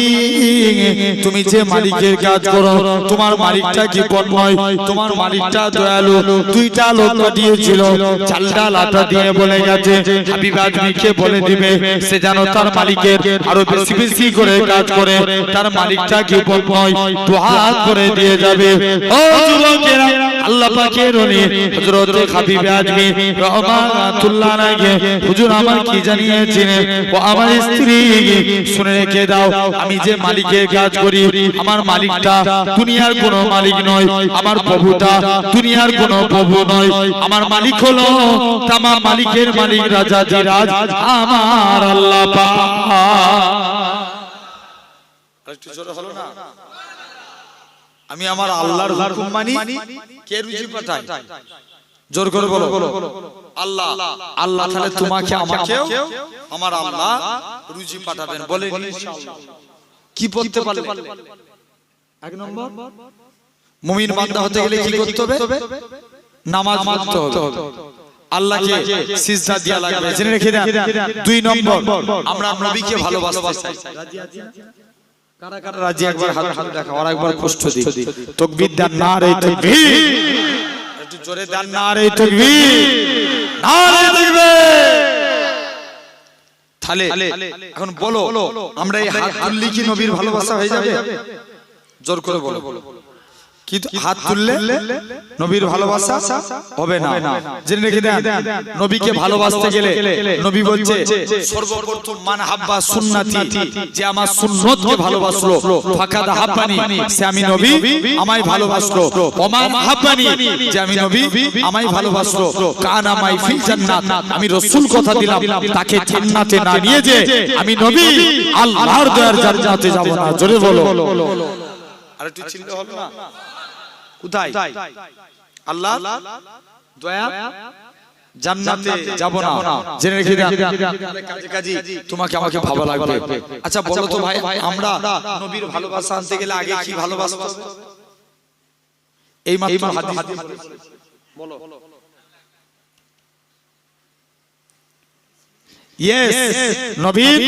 তুমি যে মালিকের কাজ করো তোমার মালিকটা কি পর নয়, তোমার মালিকটা দয়ালু, দুইটা লোক পাঠিয়েছিল চালটা লাটা দিয়ে বলে গেছে হাবিব আজমিকে বলে দিবে সে যেন তার মালিকের আরো বেশি বেশি করে কাজ করে, তার মালিকটা কি পর নয় দুহাত করে দিয়ে যাবে। ও যুবকেরা, আল্লাহ পাকের ওলি হযরত হাবিব আজমি রহমাতুল্লাহ আলাইহি হুজুর আমার কি জানিয়েছেন, ও আমার স্ত্রী শুনে রেখে দাও, আমি যে মালিকের কাজ করি আমার মালিকটা দুনিয়ার কোনো মালিক নয়, আমার প্রভুটা দুনিয়ার কোনো প্রভু নয়, আমার মালিক হলো তামাম মালিকের মালিক রাজাধিরাজ আমার আল্লাহ পাক। একটু জোরে হলো না? আমি আমার আল্লাহর হুকুম মানি, কে রুজি পাঠায়? জোর করে বলো, আল্লাহ। আল্লাহ তাহলে তোমাকে আমাকেও আমার আল্লাহ রুজি পাঠাবেন, বলে ইনশাআল্লাহ। কি পড়তে পারলে? এক নম্বর, মুমিন বান্দা হতে গেলে কি করতে হবে? নামাজ পড়তে হবে, আল্লাহকে সিজদা দেয়া লাগবে, জেনে রেখে দেন। দুই নম্বর, আমরা নবীকে ভালোবাসতে চাই। রাজি আছি? কারা কারা রাজি? একবার হাত দেখাও আর একবার কষ্ট দিই। তাকবীর দেন, নারে তাকবীর। একটু জোরে দেন, নারে তাকবীর, নারে তাকবীর। তাহলে এখন বলো, আমরা এই হাত তুললে কি নবীর ভালোবাসা হয়ে যাবে? জোর করে বলো। কিন্তু হাত তুললে নবীর ভালোবাসা হবে না, জেনে রেখে দেন। নবীকে ভালোবাসতে গেলে নবী বলছে সর্বপ্রথম মান হাব্বা সুন্নতি, যে আমার সুন্নতকে ভালোবাসলো, ফাকাদ হাব্বানি, সে আমি নবী আমায় ভালোবাসলো, ওমান হাব্বানি, যে আমি নবী আমায় ভালোবাসলো, কানা মাই ফিল জান্নাত, আমি রাসূল কথা দিলাম তাকে জান্নাতে না নিয়ে যে আমি নবী আল্লাহর দয়ার জান্নাতে যাব না। জোরে বলো। আর একটু চিন্তা হবে না? কোথায় আল্লাহ দয়া, জান্নাতে যাব না, জেনে রেখে দেন। কাজে কাজে তোমাকে আমাকে ভালো লাগবে। আচ্ছা বলো তো ভাই, আমরা নবীর ভালোবাসা আনতে গেলে আগে কি ভালোবাসতে হবে? এই মাত্র হাদিস বলো। ইয়েস, নবীর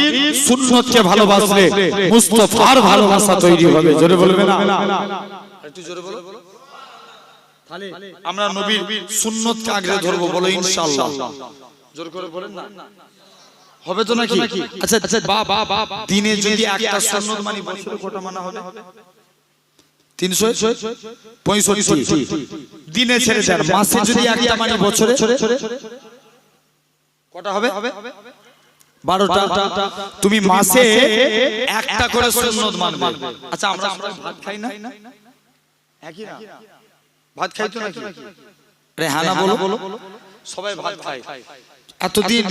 সুন্নতকে ভালোবাসলে মুস্তাফার ভালোবাসা তৈরি হবে। জোরে বলবে না? একটু জোরে বলো। তাহলে আমরা নবীর সুন্নতকে আগে ধরবো, বলো ইনশাআল্লাহ। জোর করে বলেন না, হবে তো নাকি? আচ্ছা দিনে যদি একটা সুন্নত মানি বছরে কত মানা হবে? 365 দিনে ছেড়ে দেন। মাসে যদি একটা মানি বছরে কটা হবে? 12টা। তুমি মাসে একটা করে সুন্নত মানবে। আচ্ছা আমরা ভাত খাই না? একই না? ভাত খাই তো নাকি? আরে হ্যাঁ না বলো। সবাই ভাত খায়। এতদিন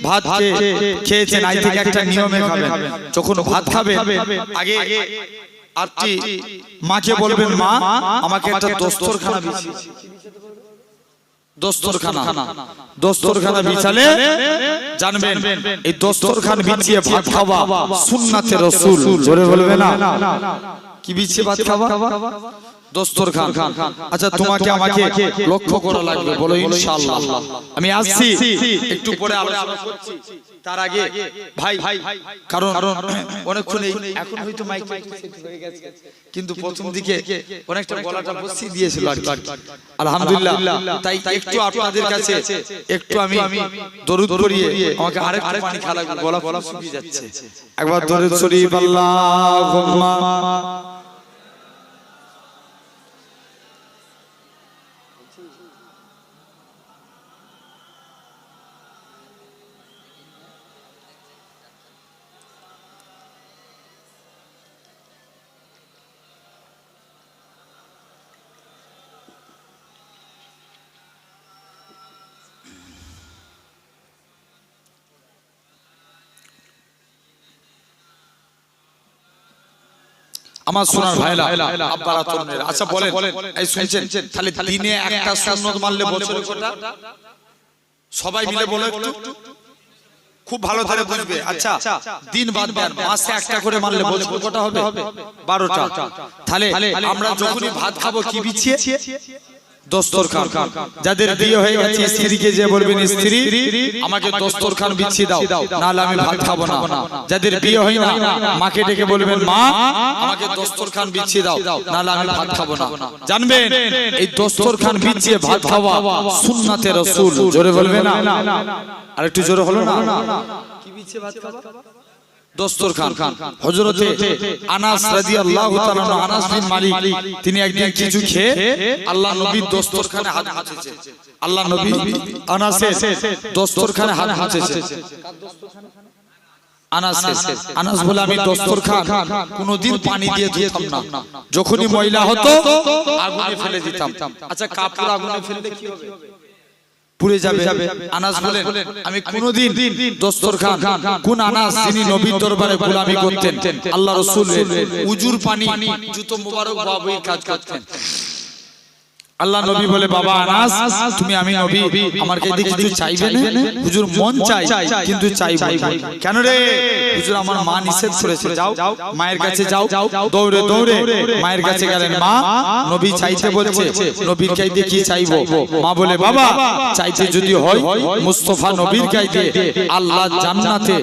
ভাত খেয়েছেন, আজ থেকে একটা নিয়মে খাবেন। যখন ভাত খাবে আগে আপনি মাকে বলবেন, মা আমাকে একটা দস্তরখানা বিছিয়ে। দস্তরখানা বিছালে জানবেন এই দস্তরখানা বিছিয়ে ভাত খাওয়া সুন্নাতে রাসূল। জোরে বলবে না? কি বিছিয়ে ভাত খাওয়া? দস্তরখান। আচ্ছা তোমাকে আমাকে লক্ষ্য করা লাগবে, বলো ইনশাআল্লাহ। আমি আসছি, একটু পরে আলোচনা করছি। তার আগে ভাই, কারণ অনেকক্ষণ এখন হয়তো মাইক হয়ে গেছে, কিন্তু প্রথম দিকে অনেকটা গলাটা বসিয়ে দিয়েছিল আর কি। আলহামদুলিল্লাহ, তাই একটু আপনাদের কাছে একটু আমি দরুদ পড়িয়ে আমাকে আরেকটু পানি খাওয়া লাগবে, গলা শুকিয়ে যাচ্ছে। একবার দরুদ শরীফ আল্লাহুম্মা আমার সোনার ভাইরা আব্বারা তরুণেরা, আচ্ছা বলেন এই শুনছেন তাহলে দিনে একটা সুন্নত মানলে বছরে কটা? সবাই মিলে বলো একটু, খুব ভালো করে বুঝবে। আচ্ছা দিন বাদ দেন, মাসে একটা করে মানলে বছরে কটা হবে? 12টা। তাহলে আমরা যখনই ভাত খাবো কি বিছিয়ে? দস্তরখান। যাদের বিয়ে হয়ে গেছে স্ত্রীকে যে বলবেন স্ত্রী আমাকে দস্তরখান বিছিয়ে দাও, নাহলে আমি ভাত খাবো না। যাদের বিয়ে হয় না মাকে ডেকে বলবেন মা আমাকে দস্তরখান বিছিয়ে দাও, নাহলে আমি ভাত খাবো না। জানবেন এই দস্তরখান বিছিয়ে ভাত খাওয়া সুন্নাতে রাসূল। জোরে বলবে না? আর একটু জোরে হলো না? কি বিছিয়ে ভাত খাওয়া? দস্তরখান। হযরতে আনাস রাদিয়াল্লাহু তাআলা আনাস বিন মালিক তিনি একদিন কিছু খেয়ে আল্লাহ নবীর দস্তরখানে হাত মুছেছে। আল্লাহ নবী আনাসের দস্তরখানে হাত মুছেছে। আনাস বলে আমি দস্তরখান কোনদিন পানি দিয়ে ধুতাম না, যখনই ময়লা হতো আগুনে ফেলে দিতাম। আচ্ছা কাপড় আগুনে ফেললে কি হবে? পুড়ে যাবে। আনাস বলেন আমি কোনদিন দস্তরখান, কোন আনাস যিনি নবীর দরবারে গোলামি করতেন, আল্লাহ রাসূলের উজুর পানি জুতো মোবারক বাবুই কাজ করতেন। আল্লাহ নবী বলে বাবা আনাস তুমি আমি নবী আমার কাছে কিছু চাইবে না? হুজুর মন চাই কিন্তু চাইবো না। কেন রে? হুজুর আমার মা নিষেধ করেছে। যাও মায়ের কাছে যাও। দৌড়ে দৌড়ে মায়ের কাছে গেলেন। মা নবী চাইতে বলছে, নবীর কাছে কি চাইবো? মা বলে বাবা চাইতে যদি হয় মুস্তাফা নবীর কাছে আল্লাহ জান্নাতে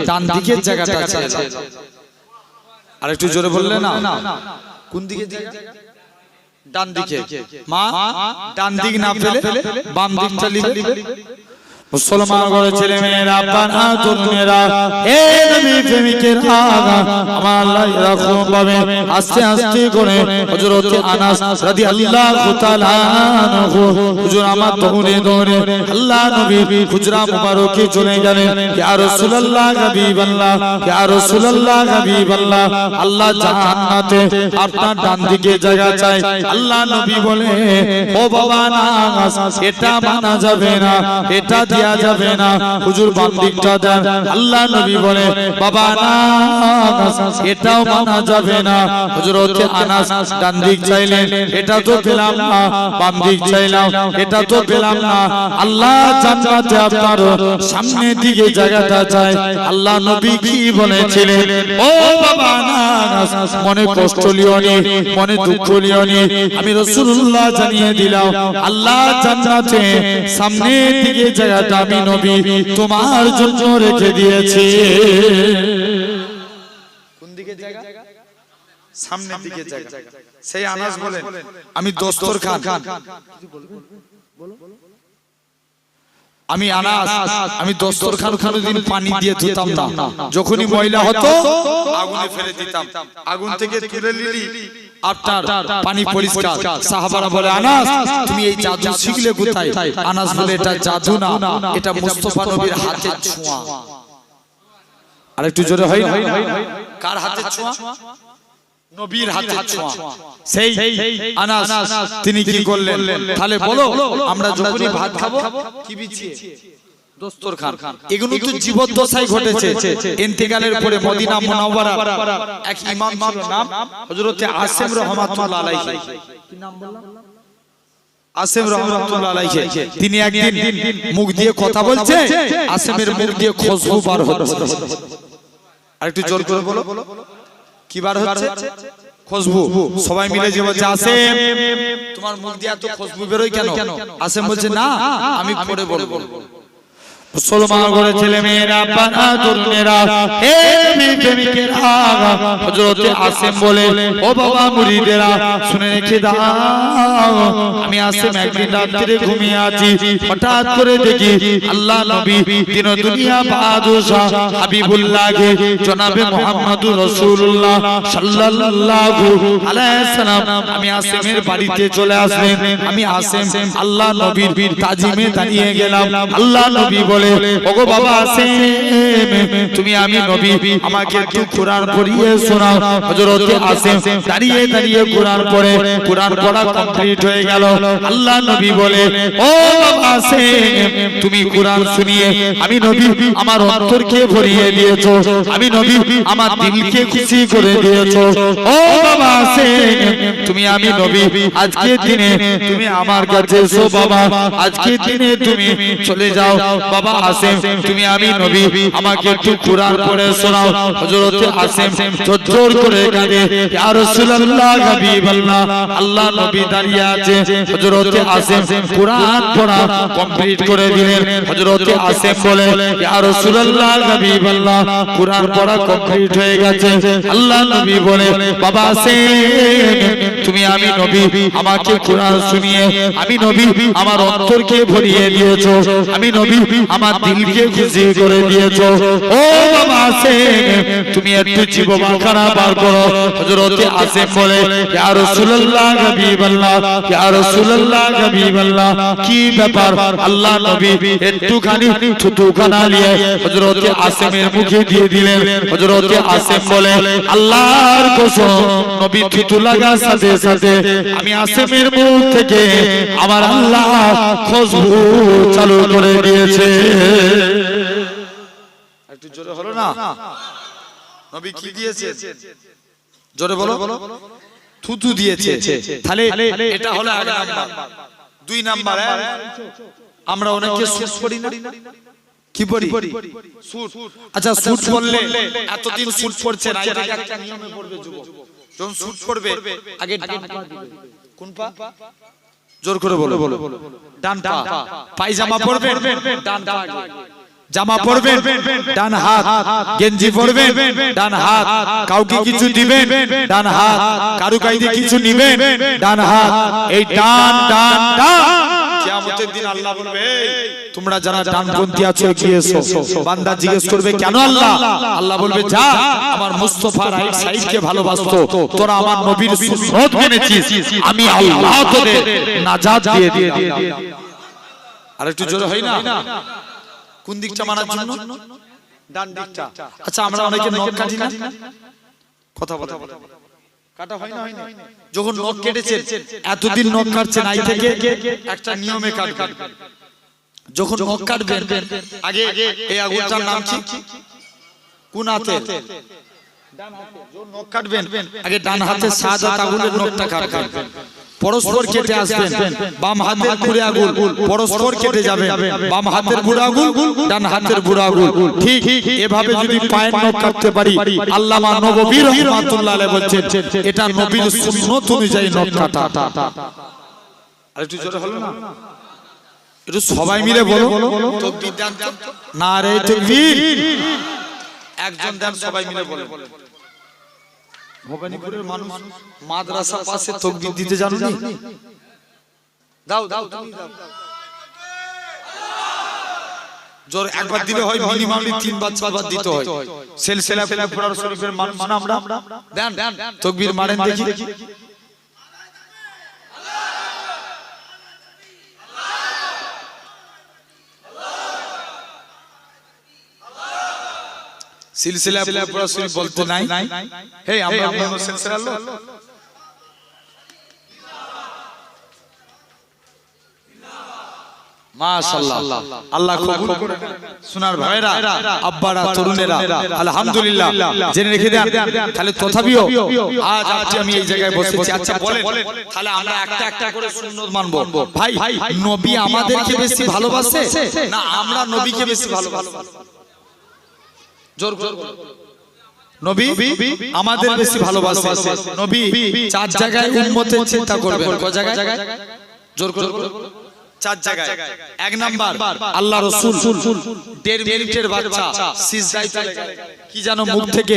ডান দিকের জায়গাটা আছে। আর একটু জোরে বললে না? কোন দিকে জায়গা? ডান দিকে। মা ডান দিক না ফেলে বাম দিকটা লিবে। মুসলমান ঘরের ছেলে মেয়েরা পানা তরুণেরা হে নবী প্রেমিকেরা আমার আল্লাহ এরকম ভাবে আস্তে আস্তে করে হযরত আনাস রাদিয়াল্লাহু তাআলা আনহু হুজুর আমার দৌড়ে দৌড়ে আল্লাহ নবী হুজরা মুবারকে চলে গেলেন। ইয়া রাসূলুল্লাহ হাবিবাল্লাহ, ইয়া রাসূলুল্লাহ হাবিবাল্লাহ, আল্লাহ জান্নাতে আপনার ডান দিকে জায়গা চাই। আল্লাহ নবী বলে ও বাবা আনাস এটা মানা যাবে না, এটা দেয়া যাবে না, হুজুর বাম দিকটা দেন। আল্লাহ নবী বলে বাবা আনাস এটাও মানা যাবে না। হযরত আনাস ডান দিক চাইলেন, এটা তো পেলাম না। বাম দিক চাইলাম, এটা তো পেলাম না। আল্লাহ জান্নাতে আপনার সামনের দিকে জায়গাটা চাই। আল্লাহ নবী কি বলেছিলেন? ও বাবা আনাস মনে কষ্ট লিও নি, মনে দুঃখ লিও নি, আমি রাসূলুল্লাহ জানিয়ে দিলাম আল্লাহ জান্নাতে সামনের দিকে জায়গাটা আমি নবী তোমার জন্য রেখে দিয়েছি। কোন দিকে জায়গা? সামনের দিকে জায়গা। সেই আনাস বলেন আমি দস্তরখান, আমি আনাস আমি দস্তরখান কোনদিন পানি দিয়ে ধুতাম না, যখনই ময়লা হতো আগুনে ফেলে দিতাম। আগুন থেকে তুলে নিলি আপনার পানি পরিষ্কার। সাহাবারা বলে আনাস তুমি এই জাদু শিখলে কোথায়? আনাস বলে এটা জাদু না, এটা মুস্তাফা নবীর হাতের ছোঁয়া। আর একটু জোরে হয় না? কার হাতের ছোঁয়া? নবীর হাতের ছোঁয়া। সেই আনাস তিনি কি করলেন? তাহলে বলো আমরা যখনই ভাত খাবো কি বিছিয়ে? দস্তরখান। এগুলো তো জীবদ্দশায় ঘটেছে। ইন্তেকালের পরে মদিনা মুনাওয়ারা এক ইমাম ছিল, নাম হযরত আসিম রাহমাতুল্লাহ আলাইহি। কি নাম বললাম? আসিম রাহমাতুল্লাহ আলাইহি। তিনি একদিন মুখ দিয়ে কথা বলছে, আসিমের মুখ দিয়ে খুশবু বার হচ্ছে। আর একটু জোর করে বলো কি বার হচ্ছে? খুশবু। সবাই মিলে যে বলছে আসিম তোমার মুখ দিয়ে এত খুশবু বেরোয় কেন? আসিম বলছে না আমি পরে বলবো। মুসলমান ঘরের ছেলে মেয়েরা পানা তরুণেরা হে নবী প্রেমিকেরা হযরত আসিম বলে ও বাবা মুরিদেরা শুনে রেখে দাও, আমি আসিম একদিন রাত্রে ঘুমিয়ে আছি, হঠাৎ করে দেখি আল্লাহ নবী দিন দুনিয়া বাদশাহ হাবিবুল্লাহকে জনাবে মুহাম্মদুর রাসূলুল্লাহ সাল্লাল্লাহু আলাইহি সাল্লাম আমি আসিমের বাড়িতে চলে আসলেন। আমি আসিম আল্লাহ নবীর তাজিমে দাঁড়িয়ে গেলাম। আল্লাহ নবী বলে বলে ওগো বাবা আসেম তুমি আমি নবী আমাকে একটু কোরআন পড়িয়ে শোনাও হযরত আসেম দাঁড়িয়ে দাঁড়িয়ে কোরআন পড়ে কোরআন পড়া কমপ্লিট হয়ে গেল আল্লাহ নবী বলে ও বাবা আসেম তুমি কোরআন শুনিয়ে আমি নবী আমার অন্তরকে ভরিয়ে দিয়েছো আমি নবী আমার দিলকে খুশি করে দিয়েছো ও বাবা আসেম তুমি আমি নবী আজকে দিনে তুমি আমার কাছে এসো বাবা আজকে দিনে তুমি চলে যাও বাবা আসেম তুমি আমি নবী আমাকে একটু কোরআন পড়ে শোনাও হযরত আসেম জোর করে কাঁদে ইয়া রাসূলুল্লাহ হাবিবাল্লাহ আল্লাহ নবী দাঁড়িয়ে আছে হযরত আসেম কোরআন পড়া কমপ্লিট করে দিলেন হযরত আসেম বলে ইয়া রাসূলুল্লাহ হাবিবাল্লাহ কোরআন পড়া কমপ্লিট হয়ে গেছে আল্লাহ নবী বলে বাবা আসেম তুমি আমি নবী আমাকে কোরআন শুনিয়ে আমি নবী আমার অন্তরকে ভরিয়ে দিয়েছো আমি নবী আমার দিলকে খুশি করে দিয়েছো ও বাবা আসেম তুমি একটু জীবনখানা বার করো হযরত আসেম বলে ইয়া রাসূলুল্লাহ হাবিবাল্লাহ ইয়া রাসূলুল্লাহ হাবিবাল্লাহ কি ব্যাপার আল্লাহ নবী একটুখানি থুতুখানা নিয়ে হযরত আসেমের মুখে দিয়ে দিলেন হযরত আসেম বলে আল্লাহর কসম নবী থুতু লাগার সাথে সাথে আমি আসেমের মুখ থেকে আমার আল্লাহ খুশবু চালু করে দিয়েছে একটু জোরে হলো না নবী কি দিয়েছে জোরে বলো থুতু দিয়েছে তাহলে এটা হলো এক নাম্বার দুই নাম্বার আমরা অনেকে সুট পড়ি না কি পড়ি সুট আচ্ছা সুট পরলে এতদিন সুট পড়ছে না এটা একটা নিয়মে পড়বে যুবক যখন সুট পড়বে আগে ডান পা দিবে কোন পা জোর করে বলো ডান পা পায়জামা পরবে ডান পা জামা পরবেন ডান হাত গেঞ্জি পরবেন ডান হাত কাউকে কিছু দিবেন ডান হাত কারু কাইদে কিছু নিবেন ডান হাত এই ডান ডান ডান কিয়ামতের দিন আল্লাহ বলবে তোমরা যারা ডানপন্থী আছো এগিয়ে এসো বান্দা জিজ্ঞেস করবে কেন আল্লাহ আল্লাহ বলবে যা আমার মুস্তাফা রাইট সাইডকে ভালোবাসতো তোরা আমার নবীর সুন্নাত মেনেছিস আমি আল্লাহ তোদের নাজাত দিয়ে দিলাম আর একটু জোরে হয় না কোন দিকটা মানার জন্য ডান দিকটা আচ্ছা আমরা অনেকে নখ কাটি না কথা বলো কাটা হয় না যখন নখ কেটেছেন এতদিন নখ কাটছেন আই থেকে একটা নিয়মে কাটবেন যখন নখ কাটবেন আগে এই আগুনটার নাম কি কোন হাতে ডান হাতে যখন নখ কাটবেন আগে ডান হাতে সাজাত আগুনের নখটা কাটবেন পরস্পর কেটে আসবেন বাম হাতের বুড়ো আঙুল পরস্পর কেটে যাবে বাম হাতের বুড়ো আঙুল ডান হাতের বুড়ো আঙুল ঠিক এভাবে যদি পায়ের নখ কাটতে পারি আল্লামা নববী রাহমাতুল্লাহ আলাইহি বলেন এটা নবীর সুন্নাত অনুযায়ী নখ কাটা আর একটু জোরে হলো না একটু সবাই মিলে বলো তাকবীর দেন নারে তাকবীর একজন দেন সবাই মিলে বলো ভবানীপুরের মানুষ মাদ্রাসা পাশে তাকবীর দিতে জানো না দাও দাও তুমি দাও জোর একবার দিলে হয় মিনিমাম 3 বার 4 বার দিতে হয় সিলসিলা ফুরার শরীফের মানুষ আমরা দেন তাকবীর মারেন দেখি সিলসিলা পুরা শরীফ বলতে নাই হে আমরা সিলসিলা লো মাশাআল্লাহ আল্লাহ কবুল করে সোনার ভাইরা আব্বারা তরুণেরা আলহামদুলিল্লাহ জেনে রেখে দেন তাহলে তথাপিও আজ আমি এই জায়গায় বসেছি আচ্ছা বলেন তাহলে আমরা একটা একটা করে সুন্নাত মানবো ভাই নবী আমাদেরকে বেশি ভালোবাসে না আমরা নবীকে বেশি ভালোবাসি জোর জোর নবী আমাদের বেশি ভালোবাসে নবী চার জায়গায় উম্মতের চিন্তা করবেন কয় জায়গায় জোর করে চার জায়গায় এক নাম্বার আল্লাহ রাসূল 1.5 মিনিটের বাচ্চা সিজদায় চলে গেল কি জানো মুখ থেকে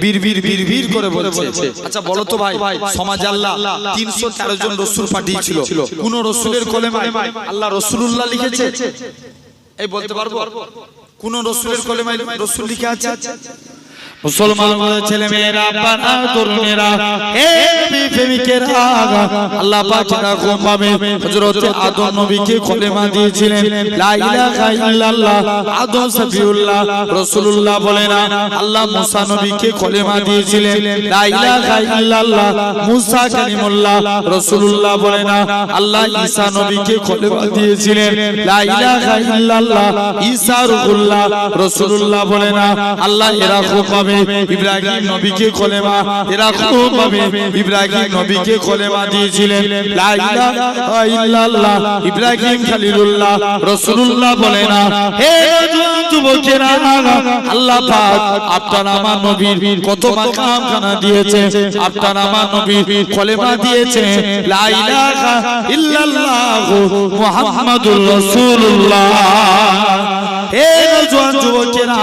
বীর করে বলছে আচ্ছা বলো তো ভাই সমাজে আল্লাহ 313 জন রাসূল পাঠিয়েছিল কোন রাসূলের কলেমায় আল্লাহ রাসূলুল্লাহ লিখেছে এই বলতে পারবো কোন রাসূলের কলেমায় রাসূল লিখে আছে মুসলমান ছেলে মেয়েরা বাবা তরুণেরা হে নবী প্রেমিকেরা আল্লাহ পাক এরকম ভাবে হযরত আদম নবীকে কলেমা দিয়েছিলেন লা ইলাহা ইল্লাল্লাহ আদম সফিউল্লাহ রাসূলুল্লাহ বলে না আল্লাহ মুসা নবীকে কলেমা দিয়েছিলেন লা ইলাহা ইল্লাল্লাহ মুসা কালিমুল্লাহ রাসূলুল্লাহ বলে না আল্লাহ ঈসা নবীকে কলেমা দিয়েছিলেন লা ইলাহা ইল্লাল্লাহ ঈসা রূহুল্লাহ রাসূলুল্লাহ বলে না আল্লাহ এরকম ভাবে ইব্রাহিম নবীকে কলেমা এরকম ভাবে ইব্রাহিম নবীকে কলেমা দিয়েছিলেন লা ইলাহা ইল্লাল্লাহ ইব্রাহিম খলিলুল্লাহ রাসূলুল্লাহ বলে না হে যুবকেরা আল্লাহ পাক আপনার আমার নবীর কত মাকাম খানা দিয়েছে আপনার আমার নবীর কলেমা দিয়েছে লা ইলাহা ইল্লাল্লাহ মুহাম্মাদুর রাসূলুল্লাহ হে নওজোয়ান যুবকেরা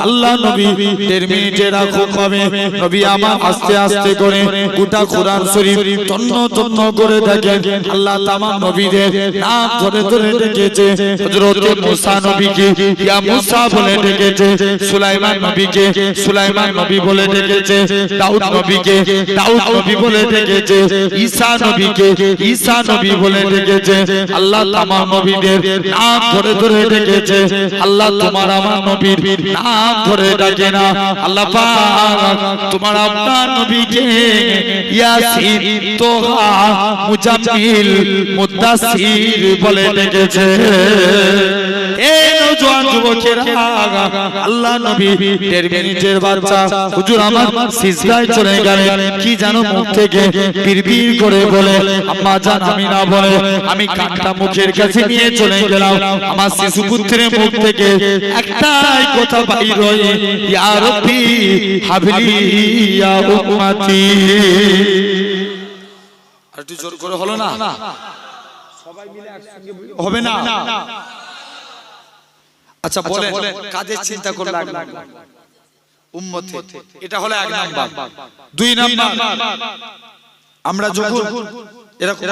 আল্লাহ নবী 1.5 মিনিটের রাখুন পাবে নবী আমার আস্তে আস্তে করে গোটা কোরআন শরীফ তন্ন তন্ন করে দেখেন আল্লাহ তামাম নবীদের নাম ধরে ধরে ডেকেছে হযরত মুসা নবীকে ইয়া মুসা বলে ডেকেছে সুলাইমান নবীকে সুলাইমান নবী বলে ডেকেছে দাউদ নবীকে দাউদ নবী বলে ডেকেছে ঈসা নবীকে ঈসা নবী বলে ডেকেছে আল্লাহ তামাম নবীদের নাম ধরে ধরে ডেকেছে আল্লাহ তোমার আমার নবীর নাম ধরে ডাকে না আল্লাহ পাক তোমার আপনার নবীকে ইয়াসিন তোহা মুজাম্মিল মুদাসসির বলে ডেকেছে এই নওজোয়ান যুবকেরা আল্লাহ নবী 1.5 মিনিটের বাচ্চা হুজুর আমার সিজদায় চলে গেলেন কি জানো মুখ থেকে বিড়বিড় করে বলে আম্মা জান আমি না বলে আমি কানটা মুখের কাছে নিয়ে চলে গেলাম আমার শিশু পুত্রের মুখ থেকে একটাই কথা বাইর হয় ইয়া রাব্বি হাবলি ইয়া উম্মতি আর একটু জোর করে হলো না সবাই মিলে একসঙ্গে হবে না আচ্ছা বলে কাদের চিন্তা করে লাগলো উম্মতে এটা হলো এক নাম্বার 2 নাম্বার আমরা যখন এরকম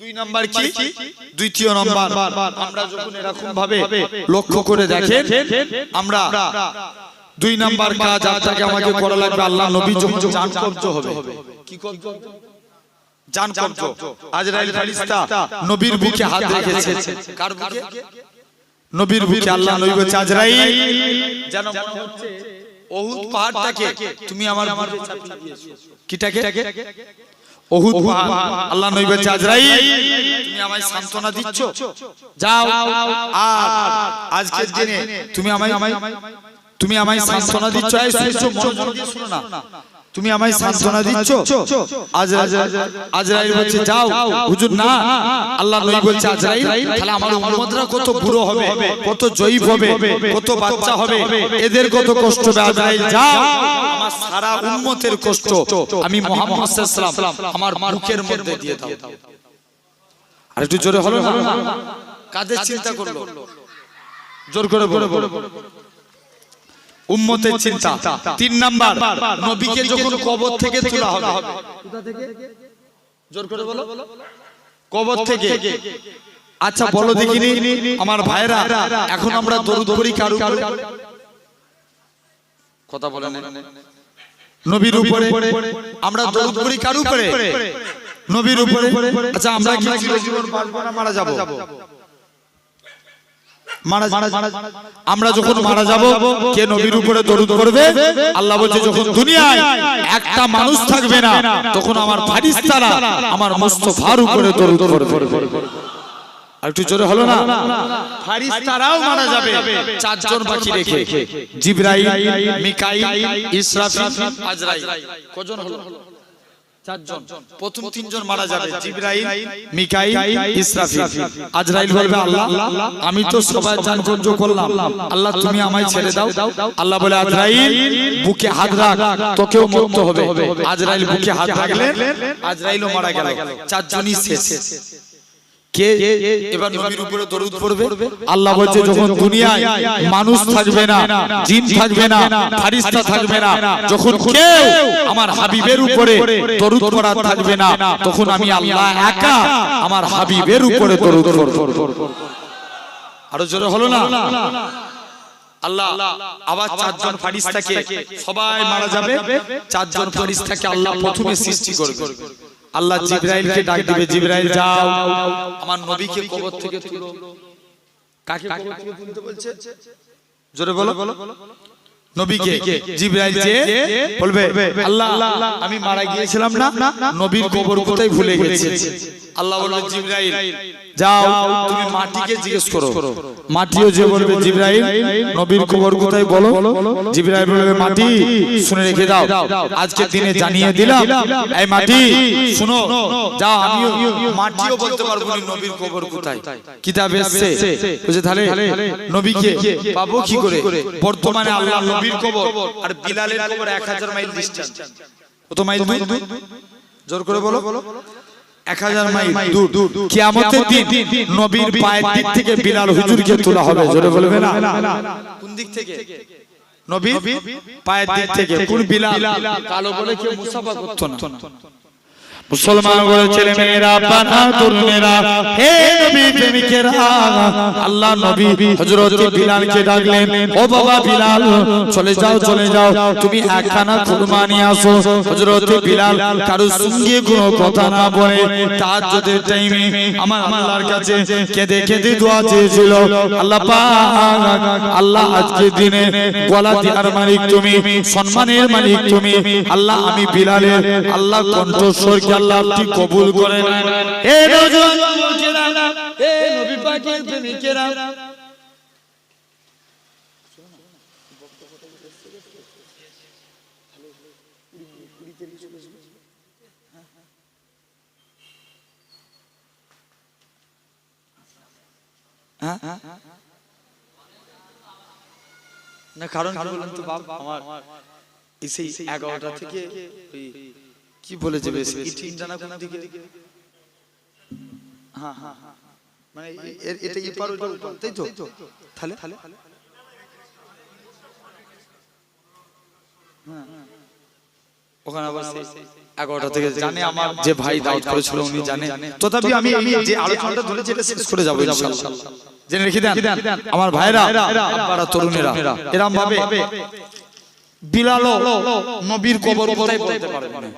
2 নাম্বার কি দ্বিতীয় নাম্বার আমরা যখন এরকম ভাবে লক্ষ্য করে দেখেন আমরা 2 নাম্বার কাজ আপনাকে আমাকে করা লাগবে আল্লাহ নবী যখন জান কবজ হবে কি কবজ জান কবজ আজরাইল ফেরেশতা নবীর বুকে হাত রেখেছে কার বুকে নবীর বুকে আল্লাহ নবী বলছে আজরাইল যেন মনে হচ্ছে ওহুদ পাহাড়টাকে তুমি আমার বুকে চাপিয়ে দিয়েছো কিটাকে ওহুদ পাহাড় আল্লাহ নবী বলছে আজরাইল তুমি আমায় সান্তনা দিচ্ছ যাও আর আজকের দিনে তুমি আমায় সান্তনা দিচ্ছ এই মন দিয়ে শুনো না তুমি আমায় সান্তনা দিচ্ছ আজরাইল বলছে যাও হুজুর না আল্লাহ নবী বলছে আজরাইল তাহলে আমার উম্মতরা কত বুড়ো হবে কত জয়ীব হবে কত বাচ্চা হবে এদের কত কষ্ট হবে আজরাইল যাও আমার সারা উম্মতের কষ্ট আমি মুহাম্মদ সাল্লাল্লাহু আলাইহি ওয়াসাল্লাম আমার বুকের মধ্যে দিয়ে দাও আর একটু জোরে হলো না কাদের চিন্তা করলো জোর করে বলো উম্মতের চিন্তা 3 নাম্বার নবীকে যখন কবর থেকে তোলা হবে কোথা থেকে জোর করে বলো কবর থেকে আচ্ছা বলো দেখিনি আমার ভাইরা এখন আমরা দরুদ পড়ি কার উপরে কথা বলেন নবীর উপরে আমরা দরুদ পড়ি কার উপরে নবীর উপরে আচ্ছা আমরা কি জীবন বাঁচবো না মারা যাব আমরা যখন মারা যাব কে নবীর উপরে দরুদ করবে আল্লাহ বলছে যখন দুনিয়ায় একটা মানুষ থাকবে না তখন আমার ফেরেশতারা আমার মুস্তাফার উপরে দরুদ করবে আর একটু জোরে হলো না ফেরেশতারাও মারা যাবে 4 জন বাকি রেখে জিবরাইল মিকাইল ইসরাফিল আজরাইল কজন হলো 4 জন প্রথম 3 জন মারা যাবে জিবরাইল মিকাইল ইসরাফিল আজরাইল বলবে আল্লাহ আমি তো সবাই জান কবজ করলাম আল্লাহ তুমি আমায় ছেড়ে দাও আল্লাহ বলে আজরাইল বুকে হাত রাখ তোকেও মরতে হবে আজরাইল বুকে হাত রাখলে আজরাইলও মারা গেল 4 জনই শেষ কে এবার নবীর উপরে দরুদ পড়বে আল্লাহ বলছে যখন দুনিয়ায় মানুষ থাকবে না জিন থাকবে না ফেরেশতা থাকবে না যখন কেউ আমার হাবিবের উপরে দরুদ পড়া থাকবে না তখন আমি আল্লাহ একা আমার হাবিবের উপরে দরুদ পড়ব আরো জোরে হলো না আল্লাহ আবার চারজন ফেরেশতাকে সবাই মারা যাবে, চারজন ফেরেশতাকে আল্লাহ প্রথমে সৃষ্টি করবে। আল্লাহ জিবরাইলকে ডাক দিবে, জিবরাইল যাও আমার নবীকে কবর থেকে তুলো। কাকে কবর থেকে তুলতে বলছে? জোরে বলো। নবীকে। জিবরাইল যে বলবে আল্লাহ আমি মারা গিয়েছিলাম না, নবীর কবর কোথায় ভুলে গেছি। আল্লাহ বলবে জিবরাইল যাও তুমি মাটিকে জিজ্ঞেস করো। মাটিও যে বলবে জিবরাইল নবীর কবর কোথায় বলো। জিবরাইল বলবে মাটি শুনে রেখে দাও, আজকে দিনে জানিয়ে দিলাম, এই মাটি শুনো যাও। আমিও মাটিও বলতে পারবো না নবীর কবর কোথায়। কিতাবে এসেছে বুঝে, তাহলে নবীকে পাবো কি করে? বর্তমানে আল্লাহ নবীর কবর আর বিলালের কবর 1000 মাইল ডিসটেন্স। কত মাইল দূর? জোর করে বলো। 1000 মাইল দূর। কিয়ামতের দিন নবীর পায়ের দিক থেকে বিলাল হুজুরকে তোলা হবে। জোরে বলবে না। কোন দিক থেকে? নবীর পায়ের দিক থেকে। কোন বিলাল? কালো বলে কেউ মুসাফা করতো না। মুসলমান বলে ছেলে মেয়েরা, বাবা তরুণেরা, হে নবী প্রেমিকেরা, আল্লাহ নবী হযরত বিলালকে ডাকলেন, ও বাবা বিলাল চলে যাও চলে যাও, তুমি একখানা খুরমা নিয়ে আসো। হযরত বিলাল কারোর সঙ্গে কোনো কথা না বলে তাহাজ্জুদের টাইমে আমার আল্লাহর কাছে কেঁদে কেঁদে দোয়া চেয়েছিল, আল্লাহ পাক, আল্লাহ আজকের দিনে গলা দেওয়ার মালিক তুমি, সম্মানের মালিক তুমি, আল্লাহ আমি বিলালের আল্লাহ কণ্ঠস্বরকে আল্লাহ আপনি কবুল করেন। হে নওজোয়ান যুবকেরা, হে নবী পাকের প্রেমিকেরা, না কারণ কি বলেন তো বাপ, আমার এই 11টা থেকে কি বলেছে বেশ ইটিন জানা কোন দিকে? হ্যাঁ হ্যাঁ মানে এটা এপার ওটা উপর, তাই তো? তাহলে হ্যাঁ ওখানে আবার 11টা থেকে জানে আমার যে ভাই দাওয়াত করেছিল উনি জানে। তথাপি আমি যে আলোচনাটা ধরেছি এটা শেষ করে যাব ইনশাআল্লাহ। জেনে রেখে দেন আমার ভাইরা, আব্বারা, তরুণেরা, এরকম ভাবে বিলাল নবীর কবর কোথায় বলতে পারবে না।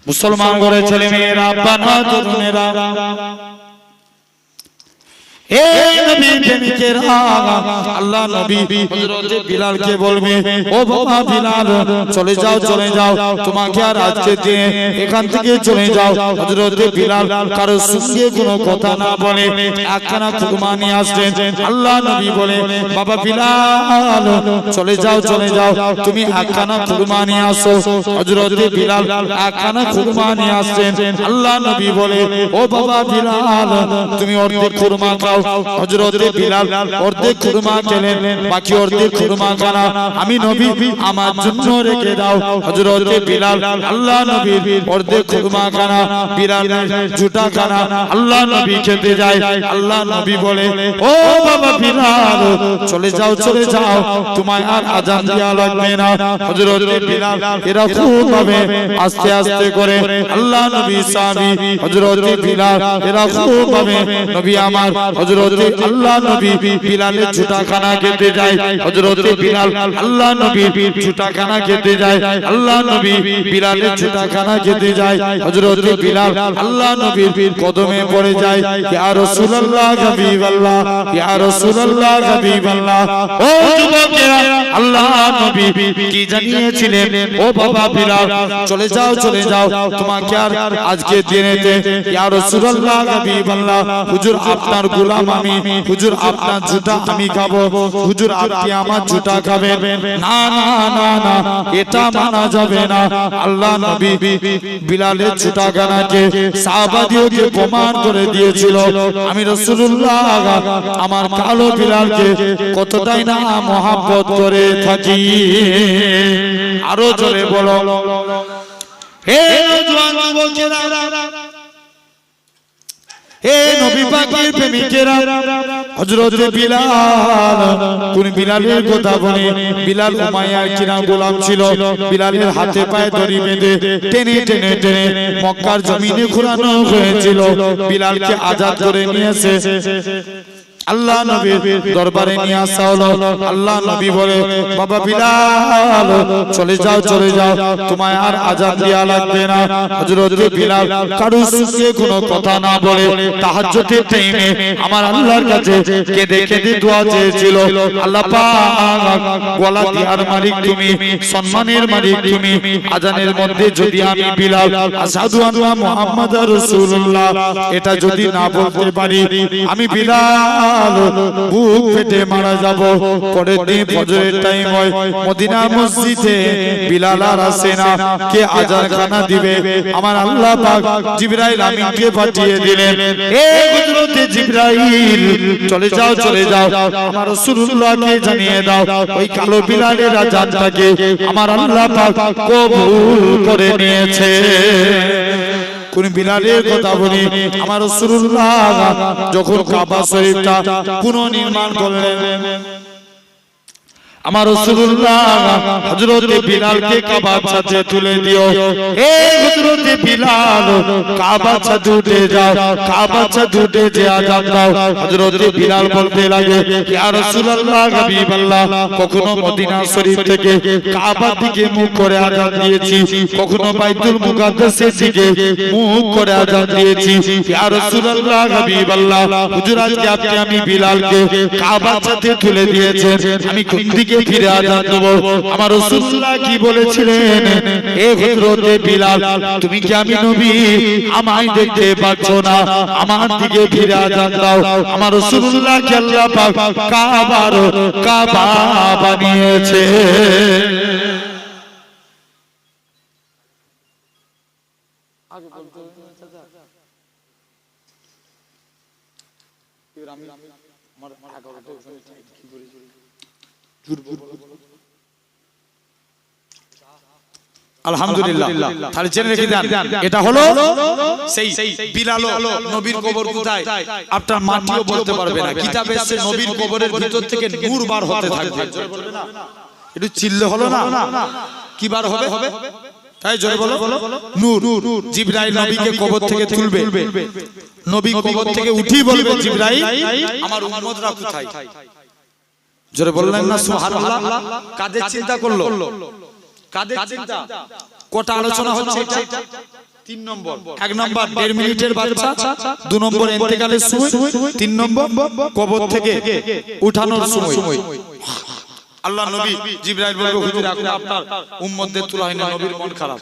মুসলমান ঘরে ছেলে মেয়েরা, বাবা তরুণেরা, হে নবী প্রেমিকেরা, আল্লাহ নবী হযরত বিলালকে বলবে, ও বাবা বিলাল চলে যাও চলে যাও, তোমাকে আর আজকে দিনে এখান থেকে চলে যাও। হযরত বিলাল কারোর সঙ্গে কোনো কথা না বলে একখানা খুরমা নিয়ে আসলেন। আল্লাহ নবী বলে, বাবা বিলাল চলে যাও চলে যাও, তুমি একখানা খুরমা নিয়ে আসো। হযরত বিলাল একখানা খুরমা নিয়ে আসলেন। আল্লাহ নবী বলে, ও বাবা বিলাল তুমি অর্ধেক খুরমা খাও। হযরত বিলাল অর্ধেক খুরমা খেলেন, বাকি অর্ধেক খুরমা খানা আমি নবী আমার জন্য রেখে দাও। হযরত বিলাল আল্লাহ নবীর অর্ধেক খুরমা খানা বিলালের ঝুটা খানা আল্লাহ নবী খেতে যায়। আল্লাহ নবী বলে, ও বাবা বিলাল চলে যাও চলে যাও, তোমায় আর আজান দেয়া লাগবে না। হযরত বিলাল এরকম ভাবে আস্তে আস্তে করে আল্লাহ নবী সাহাবী হযরত বিলাল এরকম ভাবে নবী আমার হযরত আল্লাহ নবী বিলালের ঝুটা খানা খেতে যায়। হযরত বিলাল আল্লাহ নবী ঝুটা খানা খেতে যায়। আল্লাহ নবী বিলালের ঝুটা খানা খেতে যায়। হযরত বিলাল আল্লাহ নবীর কদমে পড়ে যায়, ইয়া রাসূলুল্লাহ হাবিবাল্লাহ, ইয়া রাসূলুল্লাহ হাবিবাল্লাহ। ও যুবকেরা, আল্লাহ নবী কি জানিয়েছিলেন, ও বাবা বিলাল চলে যাও চলে যাও, তোমাকে আর আজকে দিনেতে ইয়া রাসূলুল্লাহ হাবিবাল্লাহ, হুজুর আপনার গোলাম আমি, হুজুর আপনার ঝুটা আমি খাবো, হুজুর আপনি আমার ঝুটা খাবেন না না না না, এটা মানা যাবে না। আল্লাহ নবী বিলালের ঝুটা খানাকে সাহাবাদিওকে প্রমাণ করে দিয়েছিল, আমি রাসূলুল্লাহ আমার কালো বিলালকে কতটাই না মহব্বত করে থাকি। আরো জোরে বলো, হে জওয়ান যুবকেরা, হে নবী পাকের প্রেমিকেরা, হযরত বিলাল কোন বিলালের কথা বলে? বিলাল উমাইয়ার কিনা গোলাম ছিল। বিলালের হাতে পায়ে দড়ি বেঁধে টেনে টেনে টেনে মক্কার জমিনে ঘোরানো হয়েছিল। বিলালকে আজাদ করে নিয়েছে। আল্লাহ নবীর দরবারে নিয়ে আসা হলো। আল্লাহ নবী বলে, বাবা বিলাল চলে যাও চলে যাও, তোমায় আর আযান দেয়া লাগবে না। হযরত বিলাল কারোর সঙ্গে কোনো কথা না বলে তাহাজ্জুদের টাইমে আমার আল্লাহর কাছে কেঁদে কেঁদে দোয়া চেয়েছিল। আল্লাহ পাক, গলা দেওয়ার মালিক তুমি, সম্মানের মালিক তুমি, আযানের মধ্যে যদি আমি বিলাল আশহাদু আন্না মুহাম্মাদার রাসূলুল্লাহ এটা যদি না বলতে পারি, আমি বিলাল বুক ফেটে মারা যাব। পরের দিন ফজরের টাইম হয়, মদিনা মসজিদে বিলাল আর আসে না, কে আযান খানা দিবে? আমার আল্লাহ পাক জিবরাইল আমিনকে পাঠিয়ে দিলেন, হে হযরত জিবরাইল চলে যাও চলে যাও, আমার রাসূলুল্লাহকে জানিয়ে দাও ওই কালো বিলালের আযানটাকে আমার আল্লাহ পাক কবুল করে নিয়েছে। কোন বিলালের কথা বলি, আমার রাসূলুল্লাহ যখন কাবা শরীফটা পুনর্নির্মাণ করলেন, আমার রাসূলুল্লাহ হযরত বিলালকে কাবার ছাদে তুলে দিও। হে হযরত বিলাল কাবার ছাদে উঠে যাও, কাবার ছাদে উঠে যে আযান দাও। হযরত বিলাল বলতে লাগে, ইয়া রাসূলুল্লাহ হাবিবাল্লাহ, কখনো মদিনা শরীফ থেকে কাবার দিকে মুখ করে আযান দিয়েছি, কখনো বাইতুল মুকাদ্দাসের দিকে মুখ করে আযান দিয়েছি। ইয়া রাসূলুল্লাহ হাবিবাল্লাহ, হুজুর আজকে আমি বিলালকে কাবার ছাদে তুলে দিয়েছেন, আমি কোন দিকে ফিরে আযান দেব? আমার রাসূলুল্লাহ কি বলেছিলেন, এ হযরত বিলাল তুমি কি আমি নবী আমায় দেখতে পাচ্ছ না? আমার দিকে ফিরে আযান দাও। আমার রাসূলুল্লাহ কে আল্লাহ পাক কাবা বানিয়েছে। আলহামদুলিল্লাহ, তাহলে জেনে রেখে দেন, এটা হলো সেই বিলাল। নবীর কবর কোথায় আপনার মাটিও বলতে পারবে না, কিতাবে এসেছে নবীর কবরের ভিতর থেকে নূর বার হতে থাকবে। একটু চিল্লে হলো না, কি বার হবে? তাই জোরে বলো, নূর। জিবরাইল নবীকে কবর থেকে তুলবে, নবী কবর থেকে উঠি বলবে, জিবরাইল আমার উম্মতরা কোথায়? জোরে বললেন না সুবহানাল্লাহ? কাদের চিন্তা করলো? কাদের চিন্তা? কোটা আলোচনা হচ্ছে এটা? 3 নম্বর। 1 নম্বর 1.5 মিনিটের বাচ্চা, 2 নম্বর ইন্তেকালের সময়, 3 নম্বর কবর থেকে উঠানোর সময়। আল্লাহ নবী জিবরাইল বলবে, হুজুর এখন আপনার উম্মতদের তোলা হয়নি, নবীর মন খারাপ।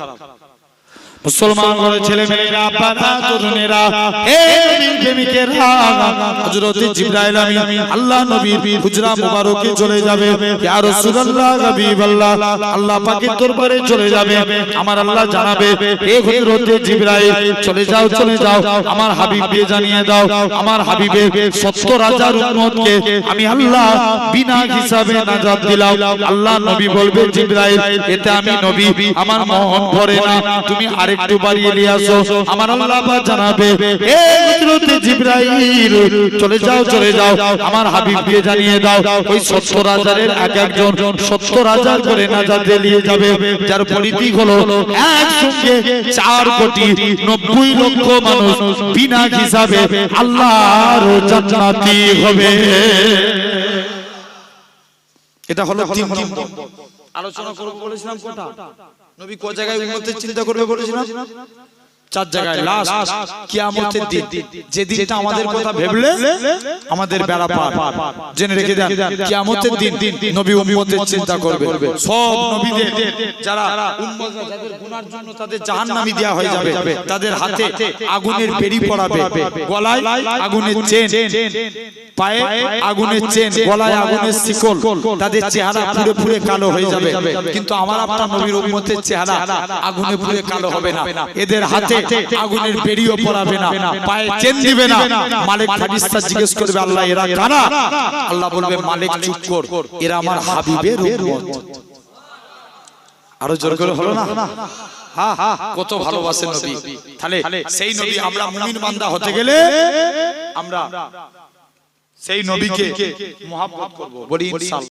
মুসলমান ঘরের ছেলে মেয়েরা, বাবা তরুণেরা, হে নবীর প্রেমিকেরা, হযরত জিবরাইল আমিন আল্লাহ নবীর হুজরা মুবারকে চলে যাবে। ইয়া রাসূলুল্লাহ হাবিবাল্লাহ, আল্লাহ পাকের দরবারে চলে যাবে। আমার আল্লাহ জানাবে, হে হযরত জিবরাইল চলে যাও চলে যাও, আমার হাবিবকে জানিয়ে দাও আমার হাবিবের 70,000 উম্মতকে আমি আল্লাহ বিনা হিসাবে নাজাত দিলাম। আল্লাহ নবী বলবে, জিবরাইল এতে আমি নবী আমার মন ভরে না, তুমি একটু বাড়িয়ে নিয়ে আসো। আমার আল্লাহ পাক জানাবে, হে হযরত জিবরাইল চলে যাও চলে যাও, আমার হাবিবকে জানিয়ে দাও ওই 70,000 এর এক একজন 70,000 করে নাজাত দিয়ে যাবে, যার পরিধি হলো একসঙ্গে 4,90,00,000 মানুষ বিনা হিসাবে আল্লাহর জান্নাতি হবে। এটা হলো 3 নম্বর। আলোচনা করব বলেছিলাম কোটা? নবী কোন জায়গায় উম্মতের চিন্তা করবে বলেছিলাম? 4 জায়গায়। লাস্ট কিয়ামতের দিন, যে দিনটা আমাদের কথা ভাবলে আমাদের বেড়া পার। জেনে রেখে দেন, কিয়ামতের দিন নবী উম্মতের চিন্তা করবে। সব নবীদের যারা উম্মত, যাদের গুনার জন্য তাদের জাহান্নামী দেয়া হয়ে যাবে, তাদের হাতে আগুনের বেড়ি পড়াবে, গলায় আগুনের চেন, পায়ে আগুনের চেন, গলায় আগুনের শিকল, তাদের চেহারা পুরো পুরো কালো হয়ে যাবে। কিন্তু আমার আপনার নবীর উম্মতের চেহারা আগুনে পুরো কালো হবে না, এদের হাতে আগুনের বেড়িও পড়াবে না, পায়ে চেন দিবে না। মালিক ফারিস্তা জিজ্ঞেস করবে, আল্লাহ এরা কারা? আল্লাহ বলবে, মালিক চুপ কর, এরা আমার হাবিবের উম্মত। আরো জোর করে হলো না? কত ভালোবাসেন নবী। তাহলে সেই নবী, আমরা মুমিন বান্দা হতে গেলে আমরা সেই নবীকে মহব্বত করব, বলি ইনশাআল্লাহ।